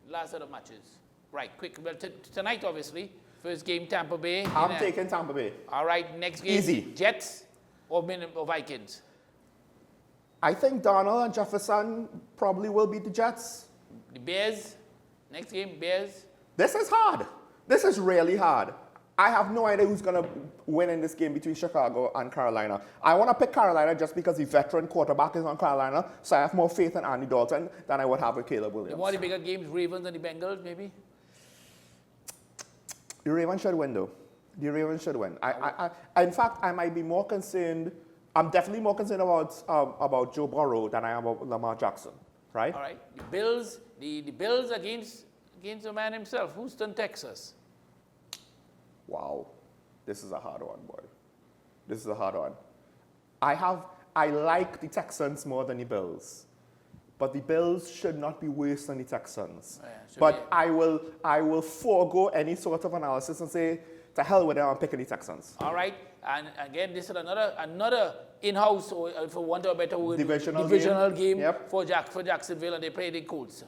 Last set of matches. Right, quick. Well, tonight, obviously, first game, Tampa Bay. I'm taking Tampa Bay. All right, next game, easy. Jets or Vikings? I think Darnold and Jefferson probably will beat the Jets. The Bears, next game, Bears. This is hard. This is really hard. I have no idea who's going to win in this game between Chicago and Carolina. I want to pick Carolina just because the veteran quarterback is on Carolina, so I have more faith in Andy Dalton than I would have with Caleb Williams. One of the bigger games, Ravens and the Bengals, maybe? The Ravens should win, though. The Ravens should win. In fact, I might be more concerned. I'm definitely more concerned about Joe Burrow than I am about Lamar Jackson, right? All right. The Bills, the Bills against the man himself, Houston, Texas. Wow, this is a hard one, boy. This is a hard one. I like the Texans more than the Bills, but the Bills should not be worse than the Texans. But I will forego any sort of analysis and say, to hell with them, I'm picking the Texans. All right, and again, this is another in-house, or for want of a better word, divisional game yep. for Jacksonville, and they play the Colts.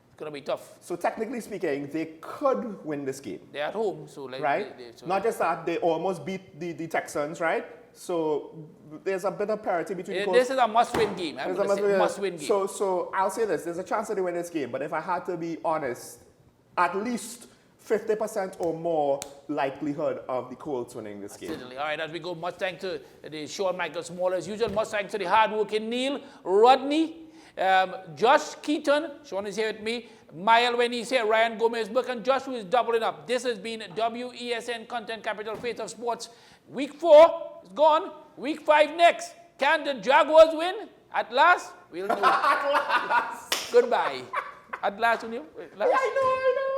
It's going to be tough. So technically speaking, they could win this game. They're at home, so like right. Not just that, they almost beat the Texans, right? So there's a bit of parity between the Colts. This is a must-win game. I'm going to say must-win game. So I'll say this: there's a chance that they win this game, but if I had to be honest, at least 50% or more likelihood of the Colts winning this game. Certainly. All right, as we go, much thanks to the Sean Michael Small as usual. Much thanks to the hard-working Neil, Rodney, Josh Keaton, Sean is here with me, Mile when he's here, Ryan Gomez, Burke, and Josh who is doubling up. This has been WESN Content Capital Faith of Sports. Week 4 is gone. Week 5 next. Can the Jaguars win? At last? We'll know. At last. Goodbye. At last, will you? Yeah, I know.